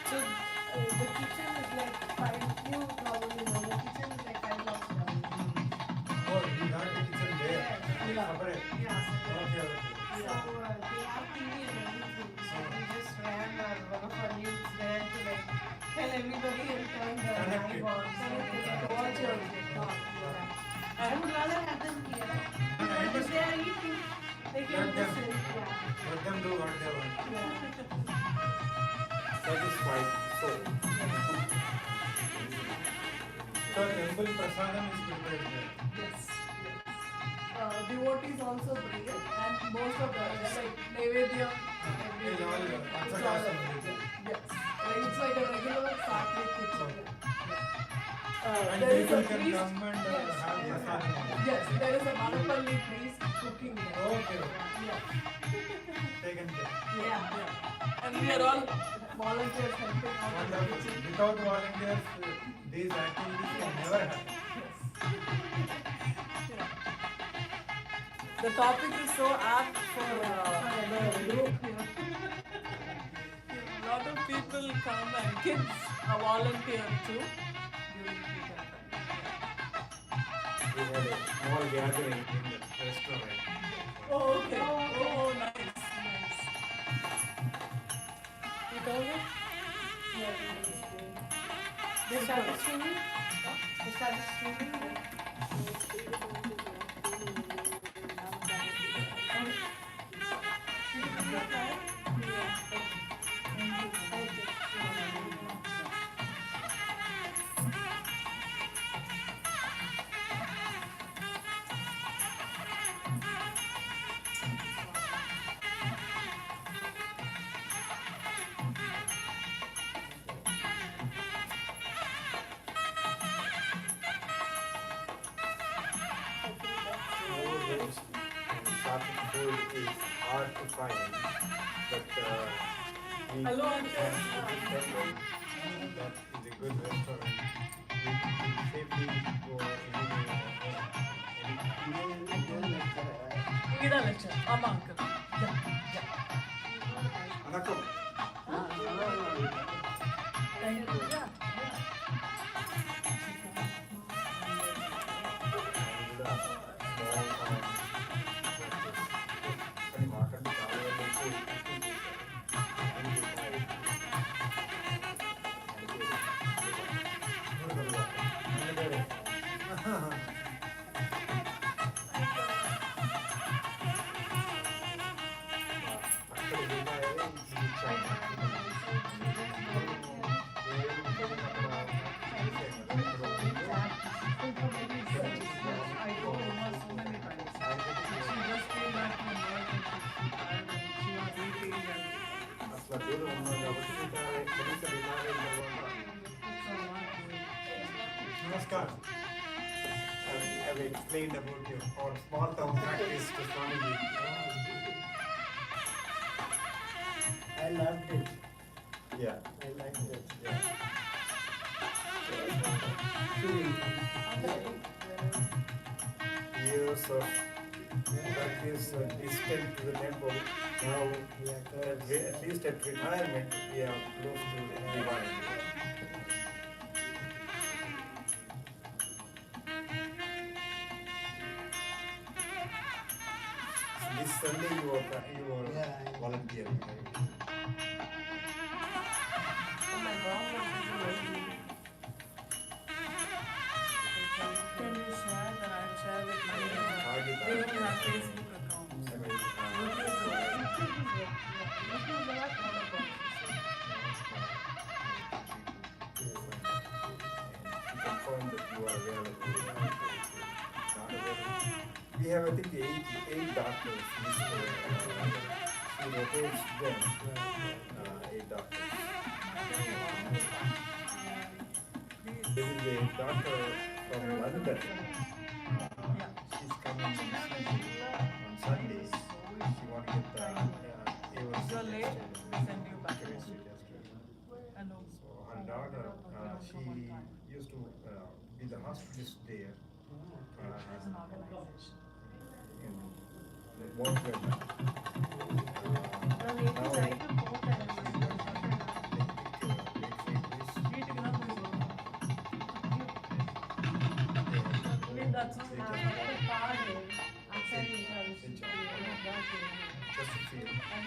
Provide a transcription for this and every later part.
So the kitchen is like five. You probably know the kitchen is like 5 blocks down. Oh, you have the kitchen there. Yeah. Separate. Yeah, separate. Okay, okay. So they have TV and everything. So we just ran one of our youths there to like tell everybody and turn the Connect it. live on. Connect it and watch your talk. Yeah. I would rather have them here. But if they are eating, they can Let them. listen. Yeah. Let them do what they want. Yeah. Satisfied soul. So temple prasadam is prepared there. Yes. Devotees also bring it, and most of the like Naivedya. Is all Panchakasam. Yes. It's like a regular Sattvic kitchen. And There is a people can priest. come and Yes. have prasadam. Yes, there is a Malapalli priest cooking there. Okay. Yeah. Taken care. Yeah. And we are all volunteers helping out in the Wonderful. kitchen. Without volunteers, these activities can never happen. The topic is so apt for the group here. A lot of people come and kids are volunteer too. We had a small gathering in the restaurant. Oh, okay. Oh, nice. You told it? Yeah. They started streaming? They started streaming? Nowadays, Sattvic food is hard to find, but we Hello, have Uncle. a temple that is a good restaurant. We can safely go anywhere. Gida lecture. Amma uncle. Yeah. Vanakkam. Thank you. Yeah. అసలు దూరం ఉన్నాం కాబట్టి కనీస విమానం Namaskar. I've explained about our small town practice to Swamiji. I loved it. Yeah. I liked it. Yeah. Years of practice distant to the temple. Now, at least at retirement, we are close to divine. This Sunday you were Yeah, I- volunteering, right? Oh my God. Can you share that I'll share with my they don't have Facebook accounts. I mean, confirm that you are available. Not available. We have, I think, eight doctors. She rotates them, 8 doctors. There is a doctor from London. She's coming on Sundays. She want to get You're late. We send you back. Hello. So her daughter, she used to be the hospitalist there. won't get that. That's Just to feel. My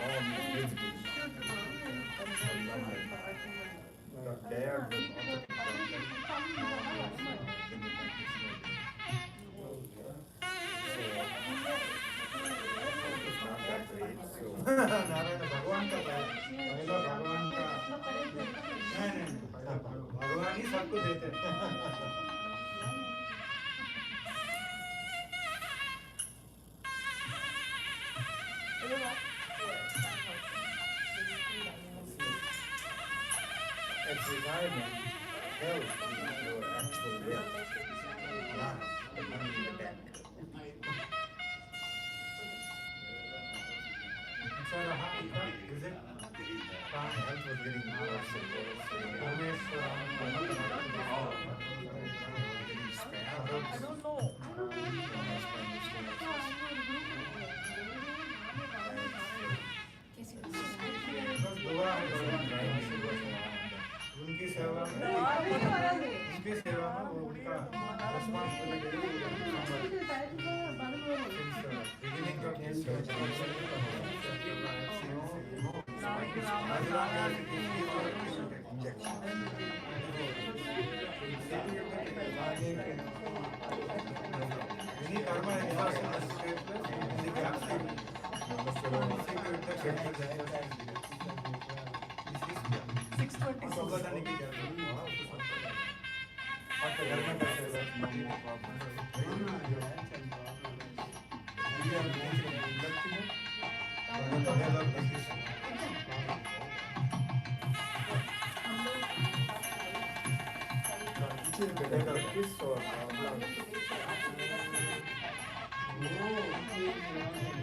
mom lives in London. They are the Narayan भगवान का पहला भगवान का नहीं भगवान ही सबको देते हैं at retirement, health is your actual wealth. Not the money in the bank. Sir is it Health was getting worse and worse. Ramesh Getting spam. I don't know. दुआ है उनकी सेवा में वो उनका responsibility beginning of his any karma is lost in the state place in the gaps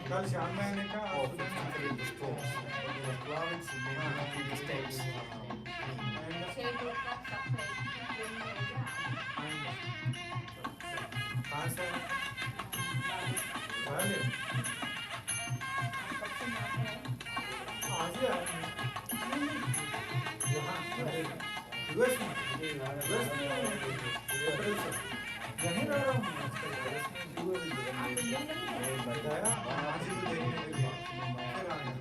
कल शाम में आने का कहाँ से यूएस में यहीं रह रहा हूँ बताया आज ही देखने के लिए फिर आने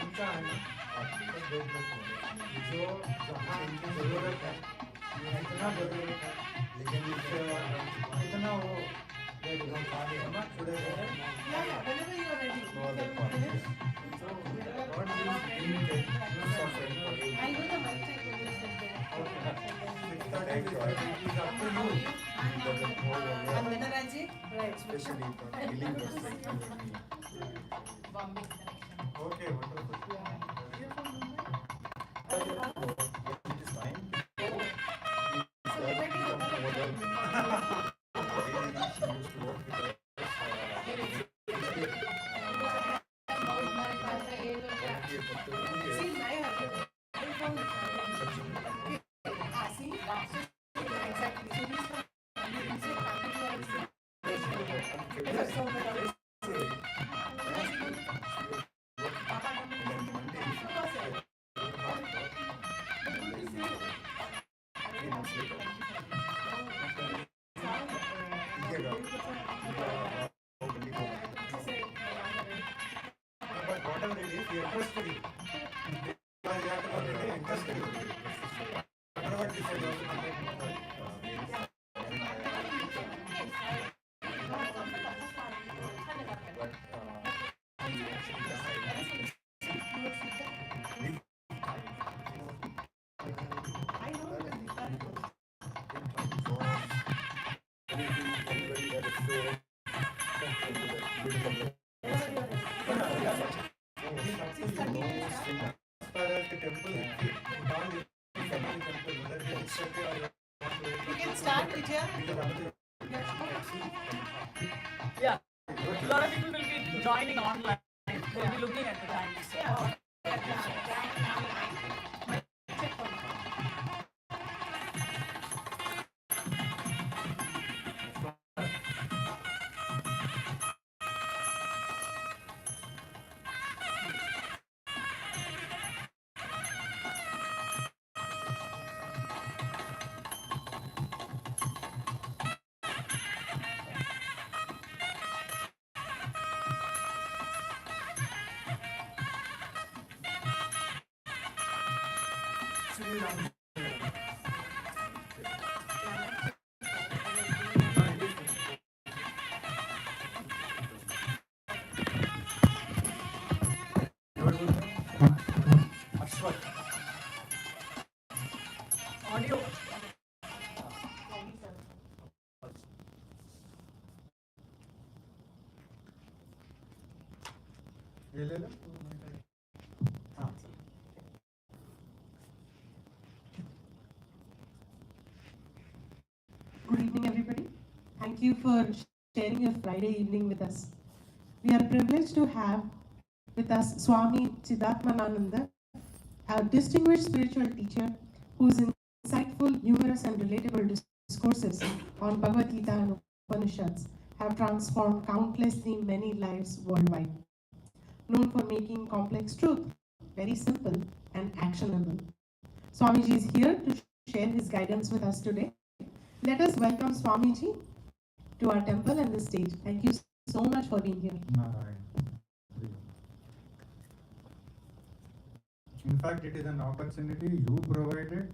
उनका है ना जो जहाँ इनकी जरूरत है इतना जरूरत है लेकिन इससे इतना वो हम जुड़े हुए No other parties. God will indicate suffering for you. Thank God. It is up to you. He doesn't hold on your especially for believers like you and me. Okay, wonderful. It is fine. Really, she used to work with us. But whatever it is, you are interested in. Because you have to be very interested in it. Whatever this is also not Yeah. A lot of people will be joining online, they'll be looking at the times. Audio. Good evening, everybody. Thank you for sharing your Friday evening with us. We are privileged to have with us Swami Chidatmananda, our distinguished spiritual teacher whose insightful, humorous, and relatable discourses on Bhagavad Gita and Upanishads have transformed countlessly many lives worldwide. Known for making complex truth very simple and actionable. Swamiji is here to share his guidance with us today. Let us welcome Swamiji to our temple and the stage. Thank you so much for being here. In fact, it is an opportunity you provided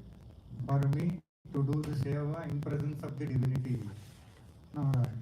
for me to do the seva in presence of the divinity. Narayan.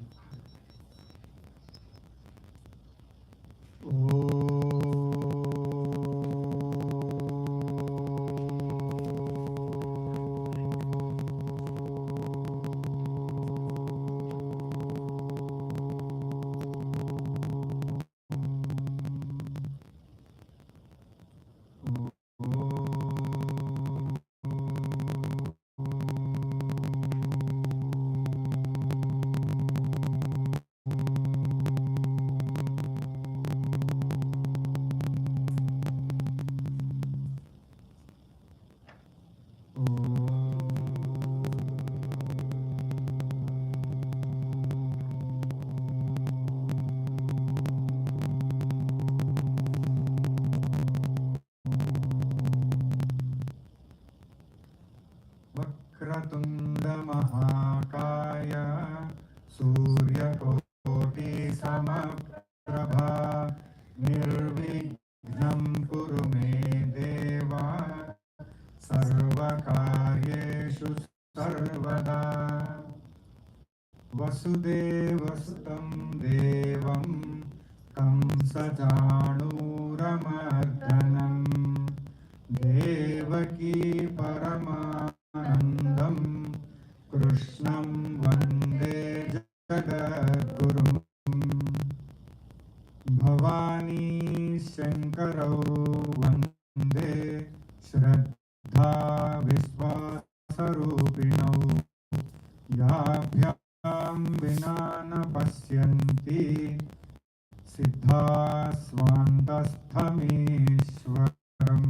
Vakratunda Mahakaya Suryakoti Samaprabha Nirvignam Kuru Me Deva Sarvakaryeshu Sarvada Vasudevastam Devam Kamsajanuramardanam Devaki Paramanandam Krishnam Vande Jagadgurum Bhavani Shankarau Vande Shraddha Visvasarupinau Yabhyam Vinana Pasyanti Siddha Svantasthamiswaram.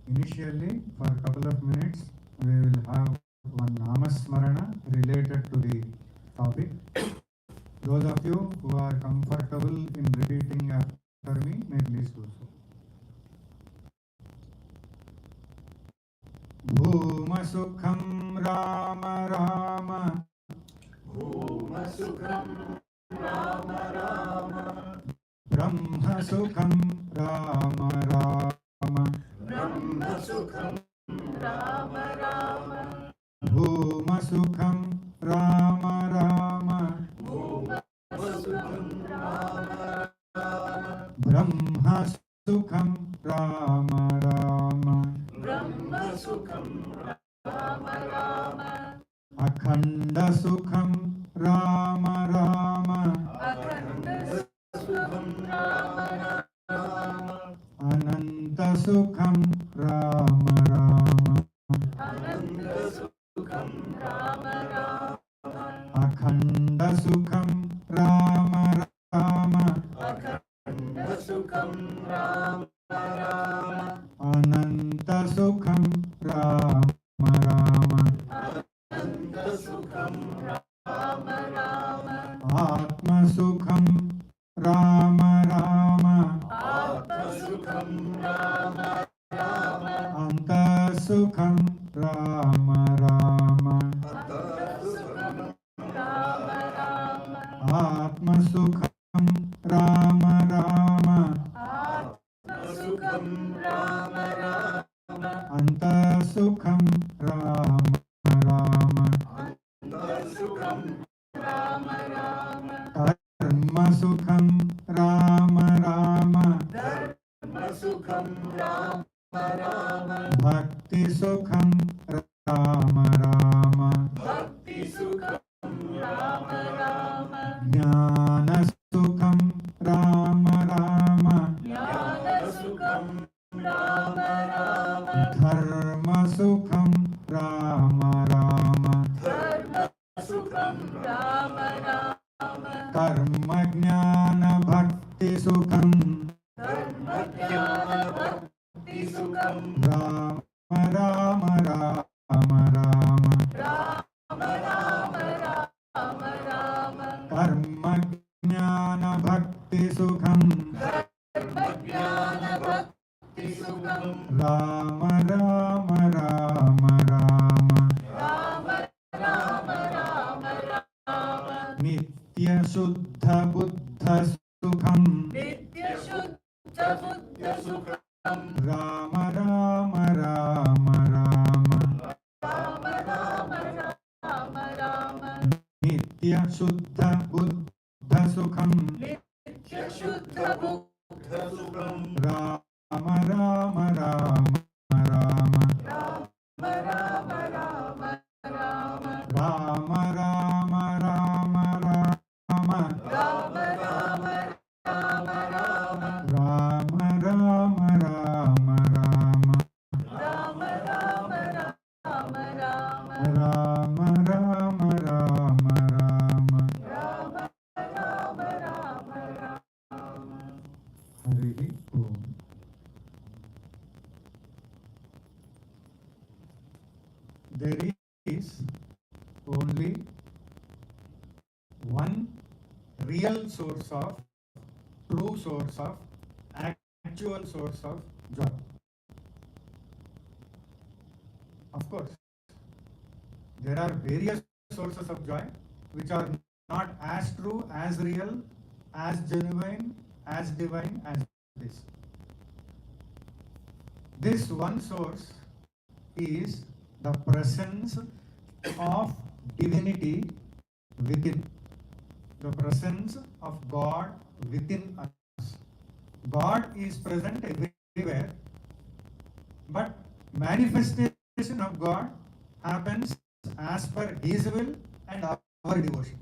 Initially, for a couple of minutes, we will have one Namasmarana related to the topic. Those of you who are comfortable in repeating after me, may please do so. Bhuma Sukham Rama Rama Bhuma Sukham Rama Rama Brahma Sukham Rama Rama Brahma Sukham Rama Rama Bhuma Sukham Rama Rama Bhuma Sukham Rama Rama Brahma Sukham Rama Rama Brahma Sukham Rama Rama Akhanda Sukham Rama Rama Akhanda Sukham Rama Rama Ananta Sukham Rama Rama Ananta Sukham Rama Rama Akhanda Sukham Atmasukham Rama Rama. Antasukham Rama Rama. Atmasukham Rama Rama. Antasukham Rama Rama. Dharma Sukham Rama Rama. Bhakti Sukham Rama Rama. Jnana Sukham Rama Rama. Dharma Sukham Rama Rama. Karma Jnana Bhakti Sukham Rama Rama Rama Rama. Karma Jnana Bhakti Sukham Rama Rama Rama Rama. Nitya Shuddha Buddha Sukham Rama Rama Rama Rama. Nitya Shuddha Buddha Sukham Rama Rama Rama Rama. Rama Rama Rama Rama. Rama Rama Rama Rama. Rama Rama Rama Rama. Hari Om. There is only one real source of, true source of, actual source of joy. Of course, there are various sources of joy which are not as true, as real, as genuine, as divine as this. This one source is the presence of divinity within, the presence of God within us. God is present everywhere, but manifestation of God happens as per His will and our devotion.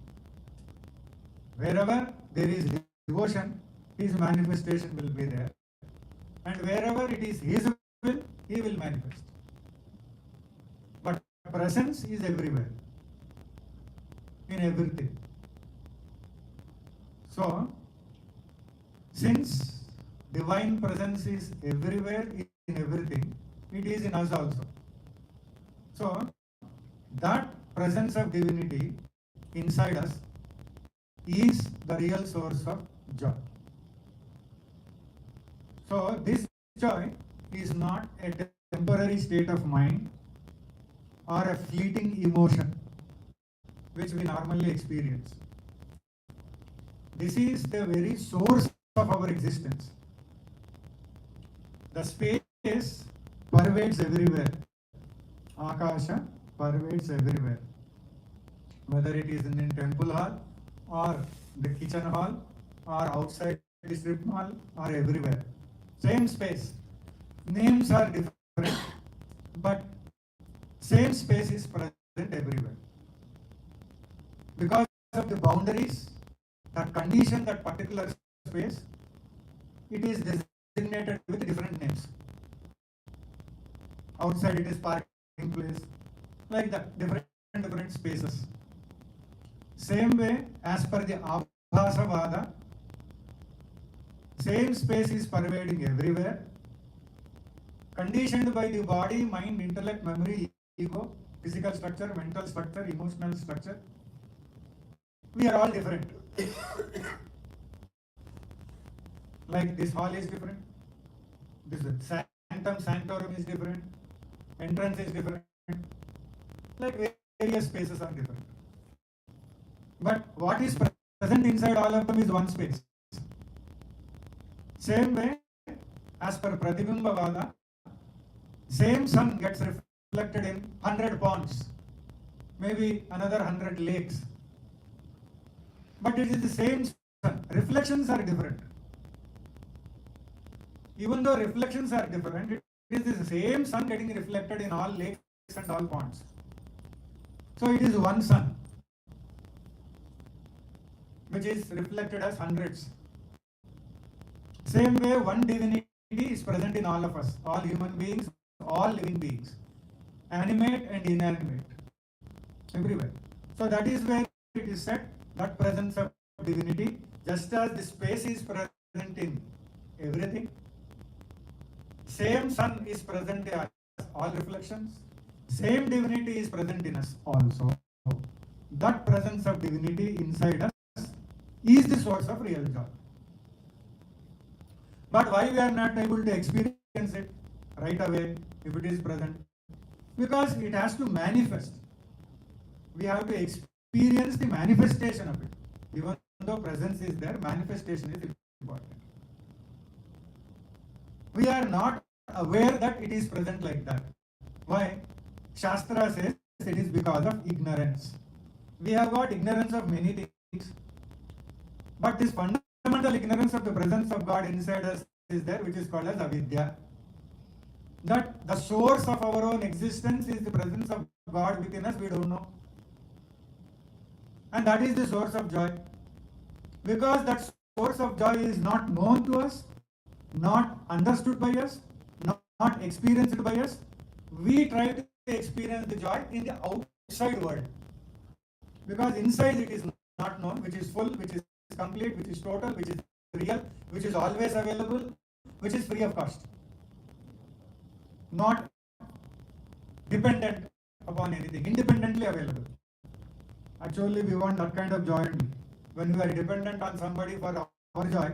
Wherever there is devotion, His manifestation will be there, and wherever it is His will, He will manifest. But presence is everywhere, in everything. So, since divine presence is everywhere in everything, it is in us also. So, that presence of divinity inside us is the real source of joy. So, this joy is not a temporary state of mind or a fleeting emotion which we normally experience. This is the very source of our existence. The space pervades everywhere. Akasha pervades everywhere. Whether it is in a temple hall or the kitchen hall or outside the strip mall or everywhere. Same space. Names are different, but same space is present everywhere. Because of the boundaries that condition that particular space, it is designated with different names. Outside it is parking place, like that, different spaces. Same way, as per the Abhasavada, same space is pervading everywhere, conditioned by the body, mind, intellect, memory, ego, physical structure, mental structure, emotional structure. We are all different. Like this hall is different, this sanctum sanctorum is different, entrance is different, like various spaces are different. But what is present inside all of them is one space. Same way, as per Pratibimbavada, same sun gets reflected in 100 ponds, maybe another 100 lakes. But it is the same sun. Reflections are different. Even though reflections are different, it is the same sun getting reflected in all lakes and all ponds. So it is one sun, which is reflected as hundreds. Same way, one divinity is present in all of us, all human beings, all living beings, animate and inanimate, everywhere. So that is where it is said that presence of divinity, just as the space is present in everything, same sun is present in all reflections, same divinity is present in us also. That presence of divinity inside us is the source of real joy. But why we are not able to experience it right away if it is present? Because it has to manifest. We have to experience the manifestation of it. Even though presence is there, manifestation is important. We are not aware that it is present like that. Why? Shastra says it is because of ignorance. We have got ignorance of many things. But this fundamental ignorance of the presence of God inside us is there, which is called as avidya. That the source of our own existence is the presence of God within us, we don't know. And that is the source of joy. Because that source of joy is not known to us, not understood by us, not experienced by us, we try to experience the joy in the outside world. Because inside it is not known, which is full, which is complete, which is total, which is real, which is always available, which is free of cost. Not dependent upon anything, independently available. Actually, we want that kind of joy only. When we are dependent on somebody for our joy,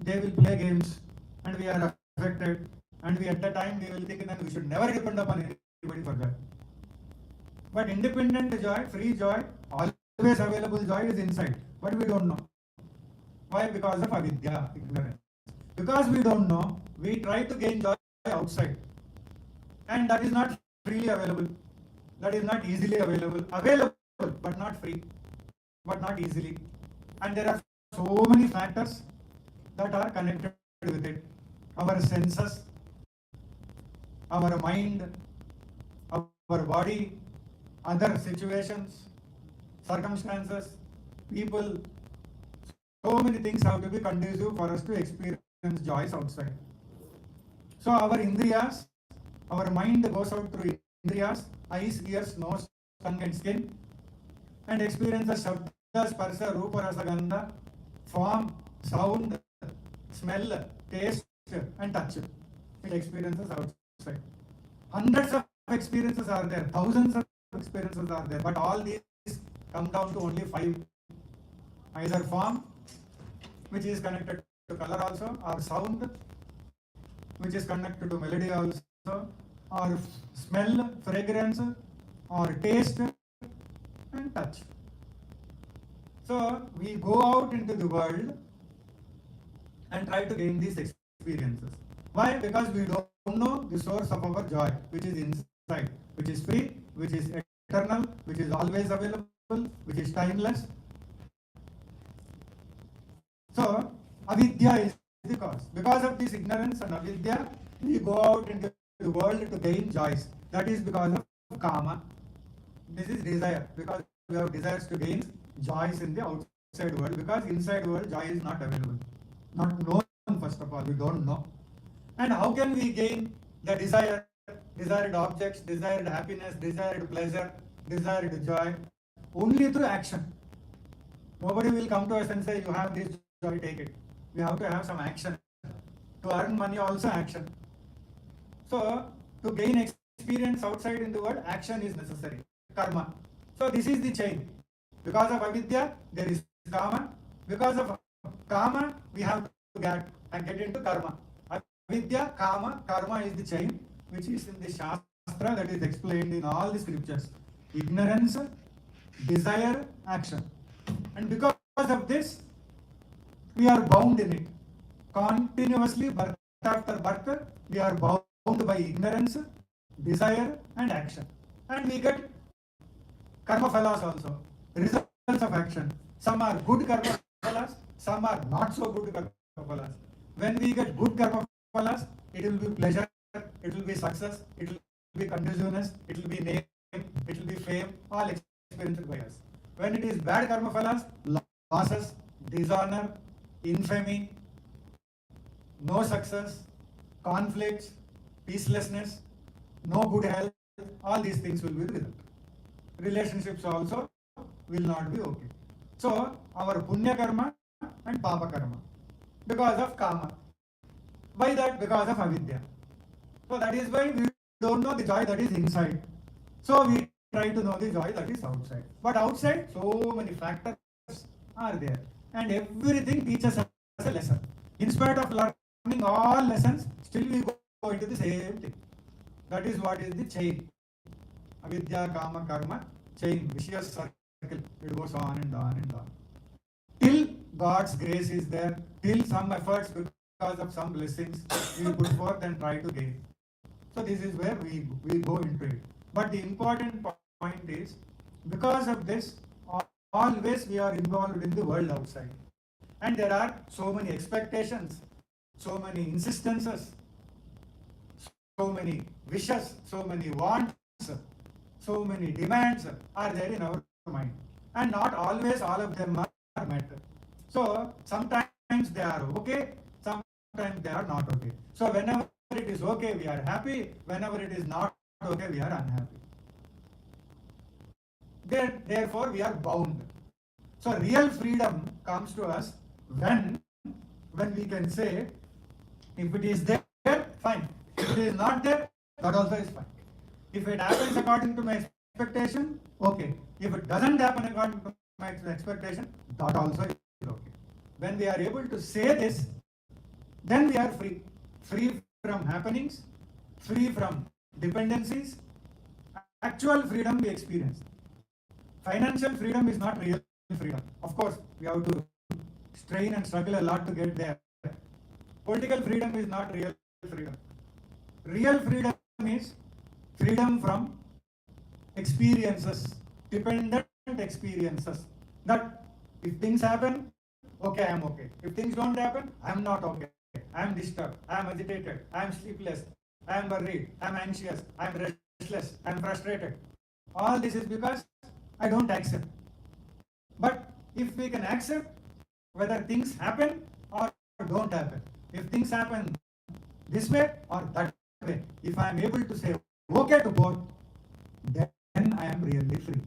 they will play games and we are affected, and we at the time we will think that we should never depend upon anybody for joy. But independent joy, free joy, always available joy is inside, but we don't know. Why? Because of avidya, ignorance. Because we don't know, we try to gain joy outside, and that is not freely available. That is not easily available. Available, but not free, but not easily. And there are so many factors that are connected with it. Our senses, our mind, our body, other situations, circumstances, people. So many things have to be conducive for us to experience joys outside. So our indriyas, our mind goes out through indriyas, eyes, ears, nose, tongue and skin, and experiences shabda, sparsa, rupa, rasa, gandha, form, sound, smell, taste and touch. It experiences outside. Hundreds of experiences are there, thousands of experiences are there, but all these come down to only 5. Either form, which is connected to color also, or sound, which is connected to melody also, or smell, fragrance, or taste and touch. So we go out into the world and try to gain these experiences. Why? Because we don't know the source of our joy, which is inside, which is free, which is eternal, which is always available, which is timeless. So avidya is the cause. Because of this ignorance and avidya, we go out into the world to gain joys. That is because of kama. This is desire, because we have desires to gain joys in the outside world, because inside world joy is not available, not known. First of all, we don't know. And how can we gain the desired objects, desired happiness, desired pleasure, desired joy? Only through action. Nobody will come to us and say, you have this joy, take it. We have to have some action. To earn money also action. So to gain experience outside in the world, action is necessary. karma. So this is the chain. Because of avidya, there is kama. Because of kama, we have to get into karma. Avidya, kama, karma is the chain which is in the Shastra, that is explained in all the scriptures. Ignorance, desire, action. And because of this, we are bound in it. Continuously, birth after birth, we are bound by ignorance, desire, and action. And we get karma phalas also, results of action. Some are good karma phalas, some are not so good karma phalas. When we get good karma phalas, it will be pleasure, it will be success, it will be conduciveness, it will be name, it will be fame, all experienced by us. When it is bad karma phalas, losses, dishonor, infamy, no success, conflicts, peacelessness, no good health, all these things will be the result. Relationships also will not be okay. So, our punya karma and papa karma, because of kama. Why that? Because of avidya. So that is why we don't know the joy that is inside. So we try to know the joy that is outside. But outside, so many factors are there. And everything teaches us a lesson. In spite of learning all lessons, still we go into the same thing. That is what is the chain. Avidya, kama, karma, chain, vicious circle. It goes on and on and on. Till God's grace is there, till some efforts because of some blessings we put forth and try to gain. So this is where we go into it. But the important point is, because of this, always we are involved in the world outside. And there are so many expectations, so many insistences, so many wishes, so many wants, so many demands are there in our mind. And not always all of them are met. So sometimes they are okay, sometimes they are not okay. So whenever it is okay, we are happy. Whenever it is not okay, we are unhappy. Therefore, we are bound. So real freedom comes to us when we can say, if it is there, fine. If it is not there, that also is fine. If it happens according to my expectation, okay. If it doesn't happen according to my expectation, that also is okay. When we are able to say this, then we are free. Free from happenings, free from dependencies. Actual freedom we experience. Financial freedom is not real freedom. Of course, we have to strain and struggle a lot to get there. Political freedom is not real freedom. Real freedom is freedom from experiences, dependent experiences. That if things happen, okay, I am okay. If things don't happen, I am not okay. I am disturbed, I am agitated, I am sleepless, I am worried, I am anxious, I am restless, I am frustrated. All this is because I don't accept. But if we can accept whether things happen or don't happen, if things happen this way or that way, if I am able to say okay to both, then I am really free.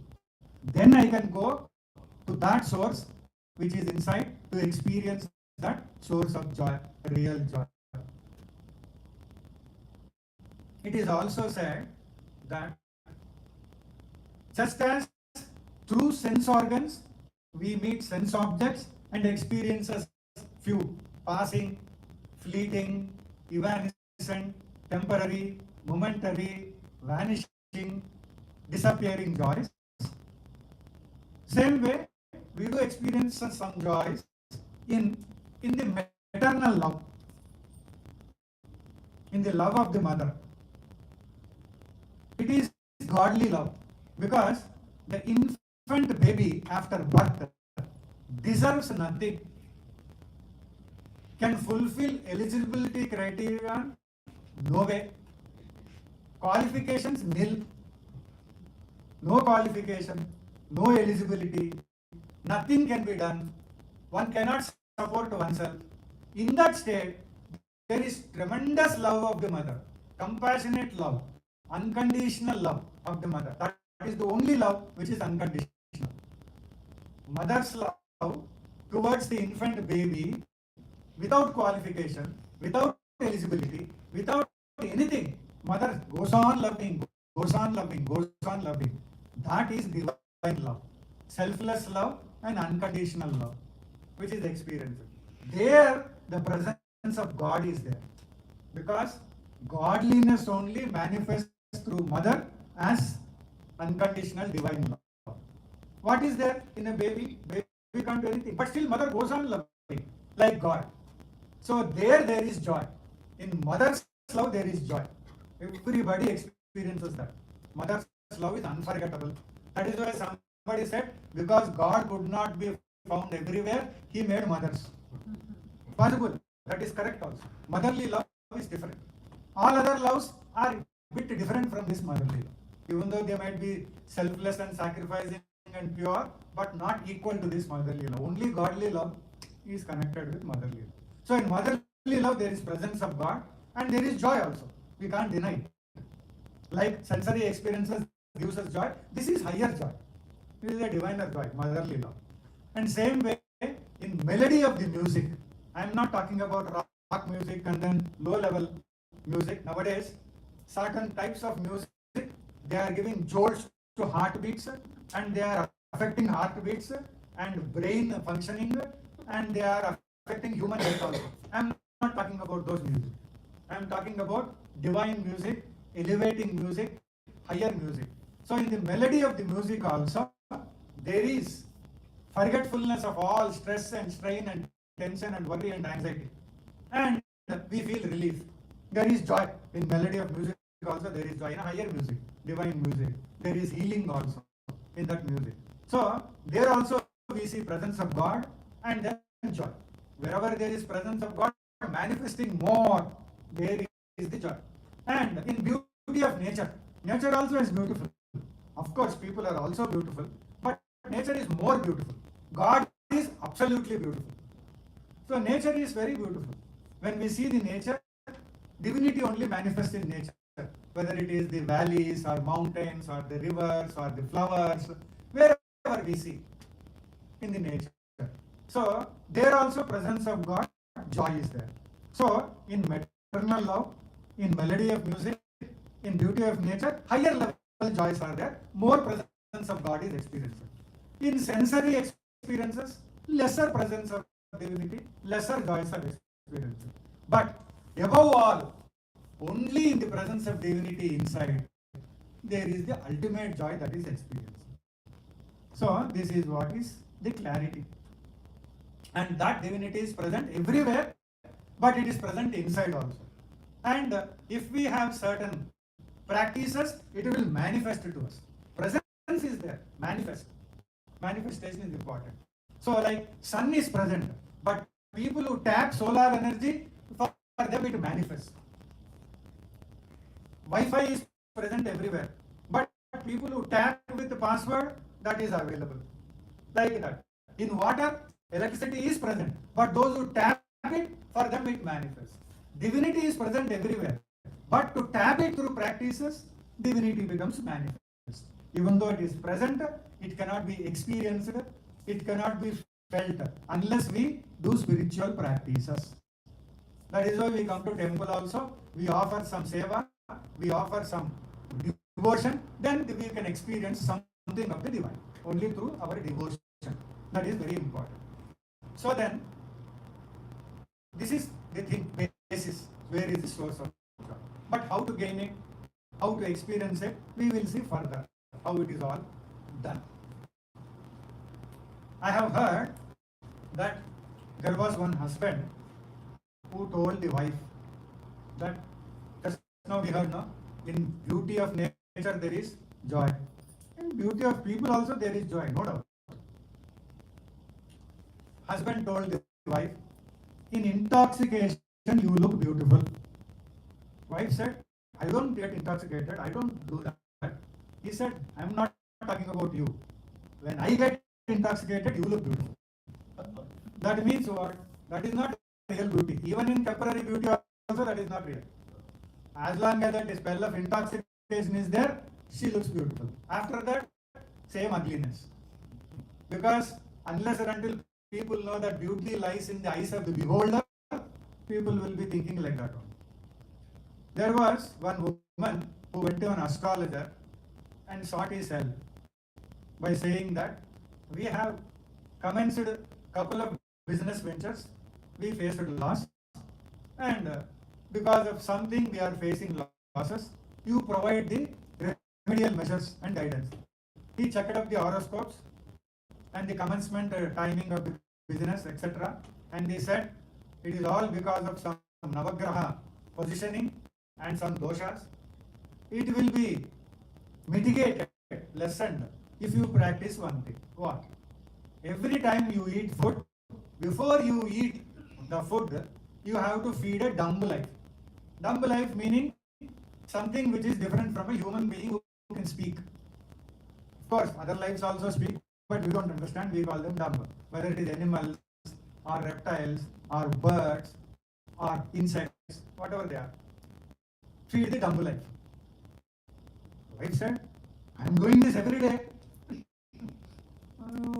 Then I can go to that source which is inside to experience that source of joy, real joy. It is also said that just as through sense organs we meet sense objects and experiences few, passing, fleeting, evanescent, temporary, momentary, vanishing, disappearing joys. Same way, we do experience some joys in the maternal love, in the love of the mother. It is godly love because the infant baby after birth deserves nothing, can fulfill eligibility criteria, no way. Qualifications nil, no qualification, no eligibility, nothing can be done. One cannot support oneself. In that state, there is tremendous love of the mother, compassionate love, unconditional love of the mother. That is the only love which is unconditional. Mother's love towards the infant baby without qualification, without eligibility, without anything. Mother goes on loving, goes on loving, goes on loving. That is divine love. Selfless love and unconditional love, which is experienced. There, the presence of God is there. Because godliness only manifests through mother as unconditional divine love. What is there in a baby? Baby can't do anything, but still mother goes on loving like God. So there is joy. In mother's love there is joy. Everybody experiences that. Mother's love is unforgettable. That is why somebody said, because God could not be found everywhere, He made mothers. Possible. That is correct also. Motherly love is different. All other loves are a bit different from this motherly love. Even though they might be selfless and sacrificing and pure, but not equal to this motherly love. Only godly love is connected with motherly love. So in motherly love there is presence of God and there is joy also. We can't deny it. Like sensory experiences gives us joy, this is higher joy. This is a diviner joy, motherly love. And same way in melody of the music, I am not talking about rock music and then low level music. Nowadays, certain types of music, they are giving jolts to heartbeats and they are affecting heartbeats and brain functioning and they are affecting human health also. I am not talking about those music. I am talking about divine music, elevating music, higher music. So in the melody of the music also, there is forgetfulness of all stress and strain and tension and worry and anxiety. And we feel relief. There is joy. In melody of music also there is joy. In higher music, divine music, there is healing also in that music. So there also we see presence of God and then joy. Wherever there is presence of God manifesting more, there is the joy. And in beauty of nature, nature also is beautiful. Of course, people are also beautiful, but nature is more beautiful. God is absolutely beautiful. So nature is very beautiful. When we see the nature, divinity only manifests in nature. Whether it is the valleys or mountains or the rivers or the flowers, wherever we see in the nature. So there also presence of God, joy is there. So in maternal love, in melody of music, in beauty of nature, higher level joys are there, more presence of God is experienced. In sensory experiences, lesser presence of divinity, lesser joys are experienced. But above all, only in the presence of divinity inside, there is the ultimate joy that is experienced. So this is what is the clarity. And that divinity is present everywhere, but it is present inside also. And if we have certain practices, it will manifest to us. Presence is there, manifestation is important. So like sun is present, but people who tap solar energy, for them it manifests. Wi-Fi is present everywhere, but people who tap with the password, that is available. Like that. In water, electricity is present, but those who tap it, for them it manifests. Divinity is present everywhere, but to tap it through practices, divinity becomes manifest. Even though it is present, it cannot be experienced, it cannot be felt unless we do spiritual practices. That is why we come to temple also, we offer some seva, we offer some devotion, then we can experience something of the divine, only through our devotion. That is very important. So then, this is the thing, basis, where is the source of joy. But how to gain it, how to experience it, we will see further, how it is all done. I have heard that there was one husband who told the wife that, just now we heard, no? In beauty of nature there is joy. In beauty of people also there is joy, no doubt. Husband told the wife, in intoxication you look beautiful. Wife said, I don't get intoxicated, I don't do that. He said, I am not talking about you. When I get intoxicated, you look beautiful. That means what? That is not real beauty. Even in temporary beauty also that is not real. As long as that spell of intoxication is there, she looks beautiful. After that, same ugliness. Because unless or until people know that beauty lies in the eyes of the beholder, people will be thinking like that. There was one woman who went to an astrologer and sought his help. by saying that we have commenced a couple of business ventures, we faced loss, and because of something we are facing losses, you provide the remedial measures and guidance. He checked up the horoscopes and the commencement timing of the business, etc. And he said it is all because of some Navagraha positioning and some doshas. It will be mitigated, lessened, if you practice one thing. What? Every time you eat food, before you eat the food, you have to feed a dumb life. Dumb life meaning something which is different from a human being who can speak. Of course, other lives also speak, but we don't understand, we call them dumb. Whether it is animals, or reptiles, or birds, or insects, whatever they are. Feed the dumb life. Wife said, I am doing this every day.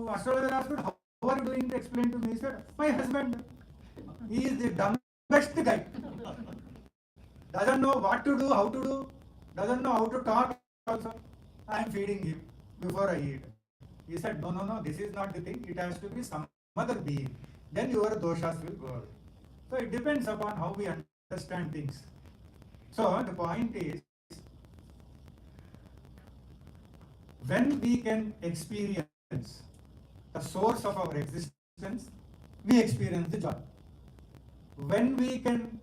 Astrologer asked, how are you doing to explain to me? He said, my husband, he is the dumbest guy. Doesn't know what to do, how to do, doesn't know how to talk also. I am feeding him before I eat. He said, no, this is not the thing. It has to be some other being. Then your doshas will go away. So it depends upon how we understand things. So the point is, when we can experience the source of our existence, we experience the joy. When we can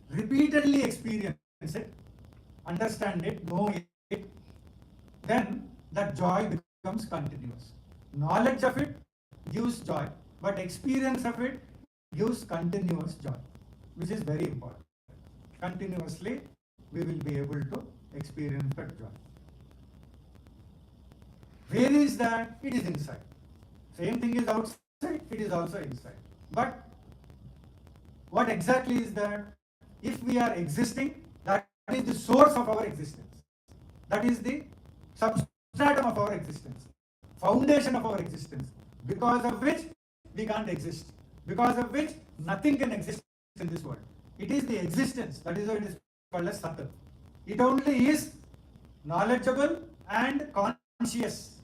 repeatedly experience it, understand it, know it, then that joy becomes continuous. Knowledge of it gives joy, but experience of it gives continuous joy, which is very important. Continuously, we will be able to experience that joy. Where is that? It is inside. Same thing is outside, it is also inside. But what exactly is that? If we are existing, that is the source of our existence. That is the substratum of our existence, foundation of our existence, because of which we can't exist, because of which nothing can exist in this world. It is the existence, that is why it is called as Sat. It only is knowledgeable and conscious,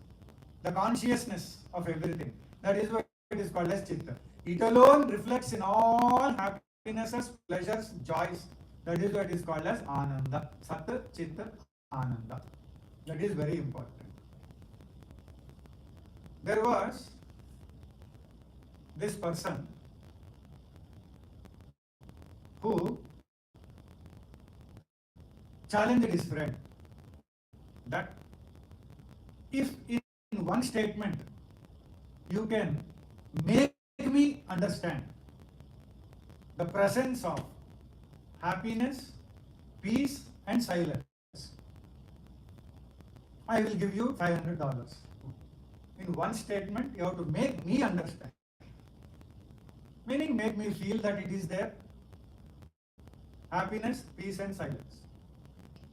the consciousness of everything. That is why it is called as Chitta. It alone reflects in all happinesses, pleasures, joys. That is why it is called as Ananda. Sat, Chitta, Ananda. That is very important. There was this person who challenged his friend that if in one statement you can make me understand the presence of happiness, peace and silence, I will give you $500. In one statement, you have to make me understand. Meaning, make me feel that it is there. Happiness, peace and silence.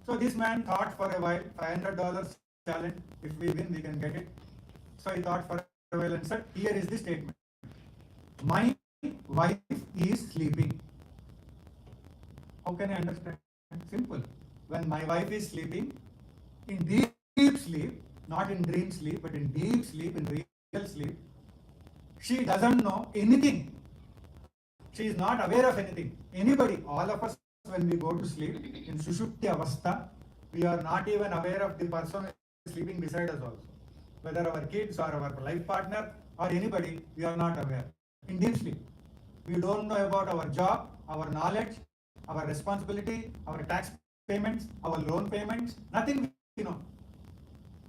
So this man thought for a while, $500 challenge, if we win, we can get it. So he thought for a while and said, here is the statement. My wife is sleeping. How can I understand? Simple. When my wife is sleeping, in deep sleep, not in dream sleep, but in deep sleep, in real sleep, she doesn't know anything. She is not aware of anything. Anybody, all of us, when we go to sleep, in Sushupti Avastha, we are not even aware of the person sleeping beside us also. Whether our kids or our life partner or anybody, we are not aware. In deep sleep, we don't know about our job, our knowledge, our responsibility, our tax payments, our loan payments, nothing we know.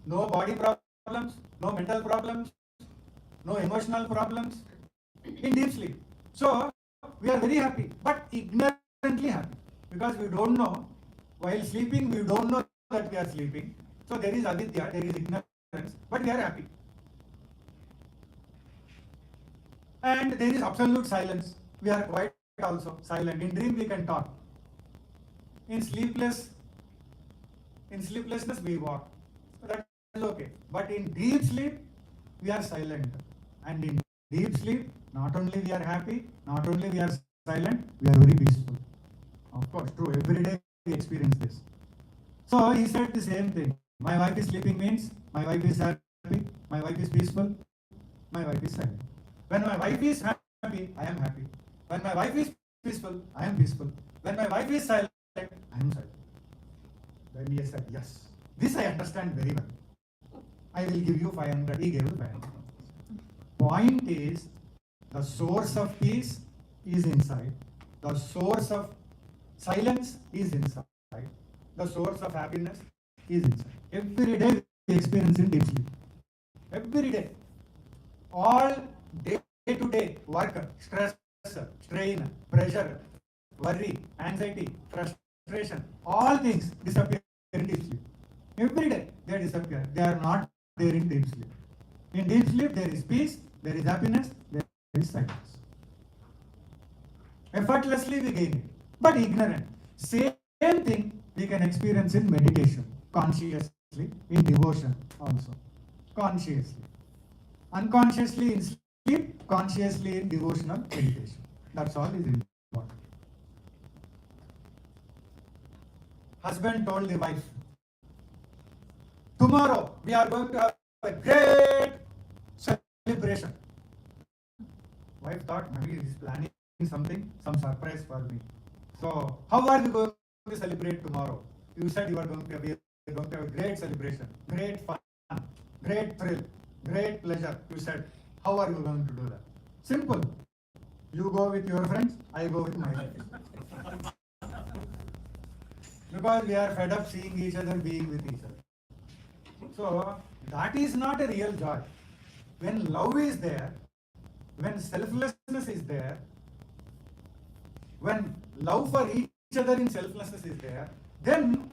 No body problems, no mental problems, no emotional problems, in deep sleep. So, we are very happy, but ignorantly happy, because we don't know, while sleeping, we don't know that we are sleeping. So, there is avidya, there is ignorance, but we are happy. And there is absolute silence. We are quiet also, silent. In dream, we can talk. In sleeplessness, we walk. So that is okay. But in deep sleep, we are silent. And in deep sleep, not only we are happy, not only we are silent, we are very peaceful. Of course, true. Every day we experience this. So he said the same thing. My wife is sleeping means my wife is happy, my wife is peaceful, my wife is silent. When my wife is happy, I am happy. When my wife is peaceful, I am peaceful. When my wife is silent, I am silent. Then he said, yes. This I understand very well. I will give you 500. He gave you 500. Point is, the source of peace is inside. The source of silence is inside. The source of happiness is inside. Every day we experience in deep sleep. Every day. All day to day work, stress, strain, pressure, worry, anxiety, frustration, all things disappear in deep sleep. Every day they disappear. They are not there in deep sleep. In deep sleep there is peace, there is happiness, there is silence. Effortlessly we gain it, but ignorant. Same thing we can experience in meditation, consciously, in devotion also. Consciously. Unconsciously in sleep, consciously in devotional meditation. That's all is important. Husband told the wife, tomorrow we are going to have a great celebration. Wife thought maybe he is planning something, some surprise for me. So, how are you going to celebrate tomorrow? You said you are going to have a great celebration, great fun, great thrill, great pleasure. You said, how are you going to do that? Simple. You go with your friends, I go with my friends. Because we are fed up seeing each other, being with each other. So, that is not a real joy. When love is there, when selflessness is there, when love for each other in selflessness is there, then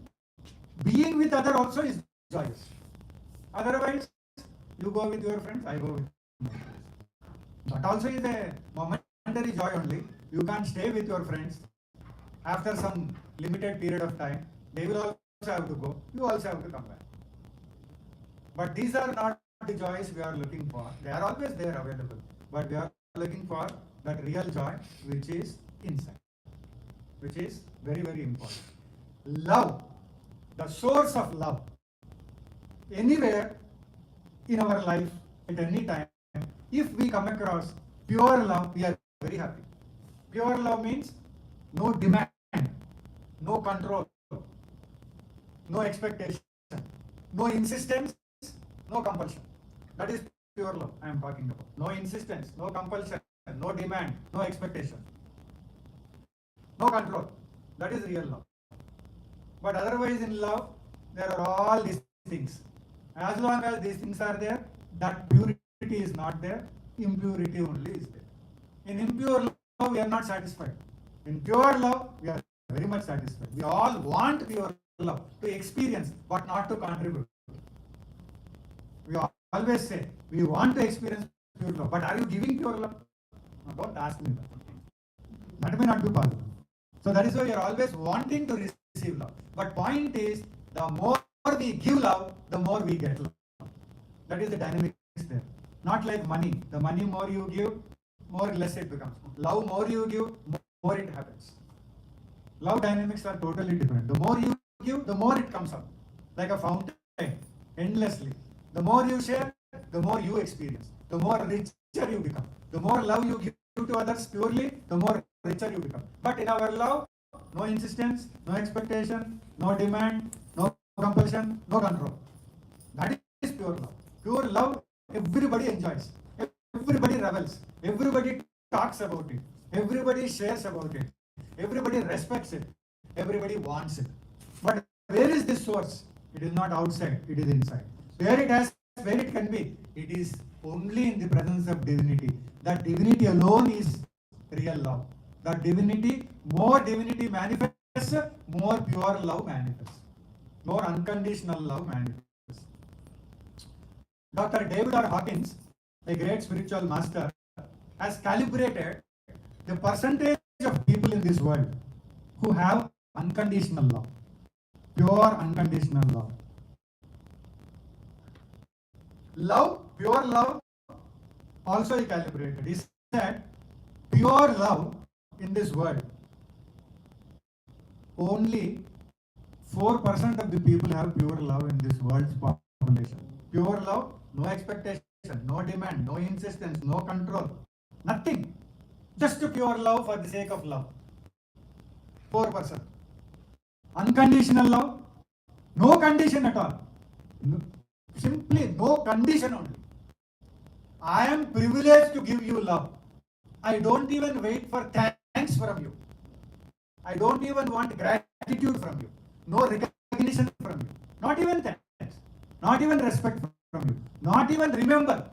being with other also is joyous. Otherwise, you go with your friends, I go with my friends. That also is a momentary joy only. You can't stay with your friends. After some limited period of time, they will also have to go. You also have to come back. But these are not the joys we are looking for. They are always there available. But we are looking for that real joy which is inside. Which is very, very important. Love, the source of love. Anywhere in our life, at any time, if we come across pure love, we are very happy. Pure love means no demand, no control, no expectation, no insistence, no compulsion. That is pure love I am talking about. No insistence, no compulsion, no demand, no expectation, no control. That is real love. But otherwise in love, there are all these things. As long as these things are there, that purity is not there, impurity only is there. In impure love, we are not satisfied. In pure love, we are very much satisfied. We all want pure love to experience, but not to contribute. We always say, we want to experience pure love, but are you giving pure love? No, don't ask me that. That may not be possible. So that is why we are always wanting to receive love. But point is, the more we give love, the more we get love. That is the dynamics there. Not like money. The money more you give, more less it becomes. Love more you give, more it happens. Love dynamics are totally different. The more you give, the more it comes up. Like a fountain, endlessly. The more you share, the more you experience. The more richer you become. The more love you give to others purely, the more richer you become. But in our love, no insistence, no expectation, no demand, no compulsion, no control. That is pure love. Pure love, everybody enjoys. Everybody revels. Everybody talks about it. Everybody shares about it. Everybody respects it. Everybody wants it. But where is this source? It is not outside, it is inside. Where it can be, it is only in the presence of divinity. That divinity alone is real love. That divinity, more divinity manifests, more pure love manifests. More unconditional love manifests. Dr. David R. Hawkins, a great spiritual master, has calibrated the percentage of people in this world who have unconditional love. Pure unconditional love. Love, pure love, also he calibrated. He said, pure love in this world, only 4% of the people have pure love in this world's population. Pure love, no expectation, no demand, no insistence, no control, nothing. Just pure love for the sake of love. 4%. Unconditional love, no condition at all. Simply no condition only. I am privileged to give you love. I don't even wait for thanks from you. I don't even want gratitude from you. No recognition from you. Not even thanks. Not even respect from you. Not even remember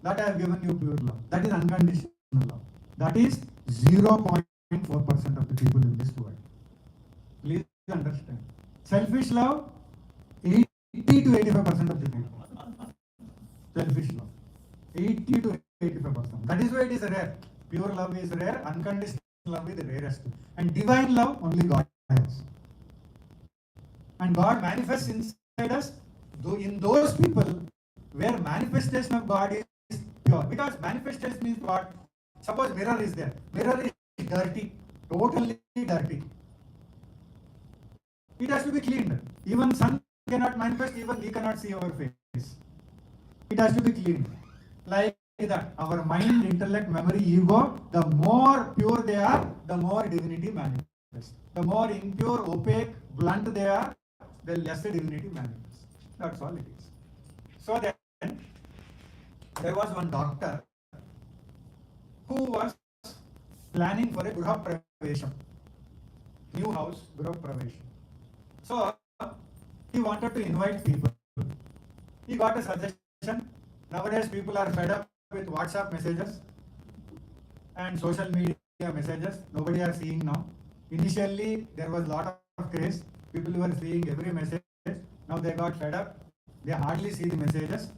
that I have given you pure love. That is unconditional love. That is 0.4% of the people in this world. Please understand. Selfish love, 80 to 85% of the people. Selfish love. 80 to 85%. That is why it is rare. Pure love is rare, unconditional love is the rarest. And divine love only God has. And God manifests inside us in those people where manifestation of God is pure. Because manifestation means what? Suppose mirror is there. Mirror is dirty, totally dirty. It has to be cleaned. Even sun cannot manifest, even we cannot see our face. It has to be cleaned. Like that, our mind, intellect, memory, ego, the more pure they are, the more divinity manifests. The more impure, opaque, blunt they are, the lesser divinity manifests. That's all it is. So then, there was one doctor who was planning for a Gruha Pravesham. New house, Gruha Pravesham. So, he wanted to invite people. He got a suggestion. Nowadays, people are fed up with WhatsApp messages and social media messages. Nobody are seeing now. Initially, there was a lot of craze. People were seeing every message. Now they got fed up. They hardly see the messages.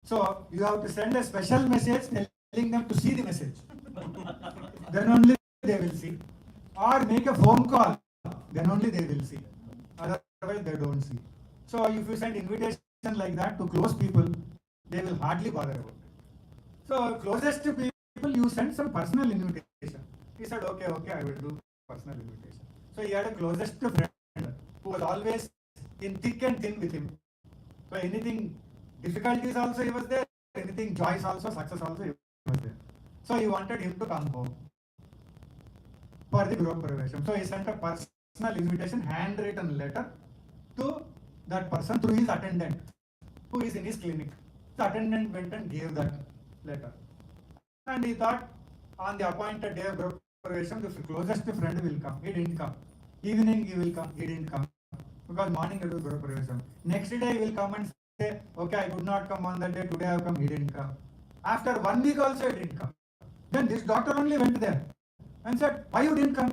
So, you have to send a special message telling them to see the message. Then only they will see. Or make a phone call. Then only they will see. Otherwise, they don't see. So, if you send invitation like that to close people, they will hardly bother about it. So, closest to people, you send some personal invitation. He said, okay, I will do personal invitation. So, he had a closest friend who was always in thick and thin with him. So, anything, difficulties also he was there, anything, joys also, success also he was there. So, he wanted him to come home for the Gruha Pravesham. So, he sent a personal invitation, handwritten letter to that person through his attendant who is in his clinic. The attendant went and gave that letter. And he thought on the appointed day of Gruha Pravesham, the closest friend will come. He didn't come. Evening he will come. He didn't come. Because morning he will do Gruha Pravesham. Next day he will come and say, okay, I could not come on that day. Today I have come. He didn't come. After 1 week also he didn't come. Then this doctor only went there and said, why you didn't come?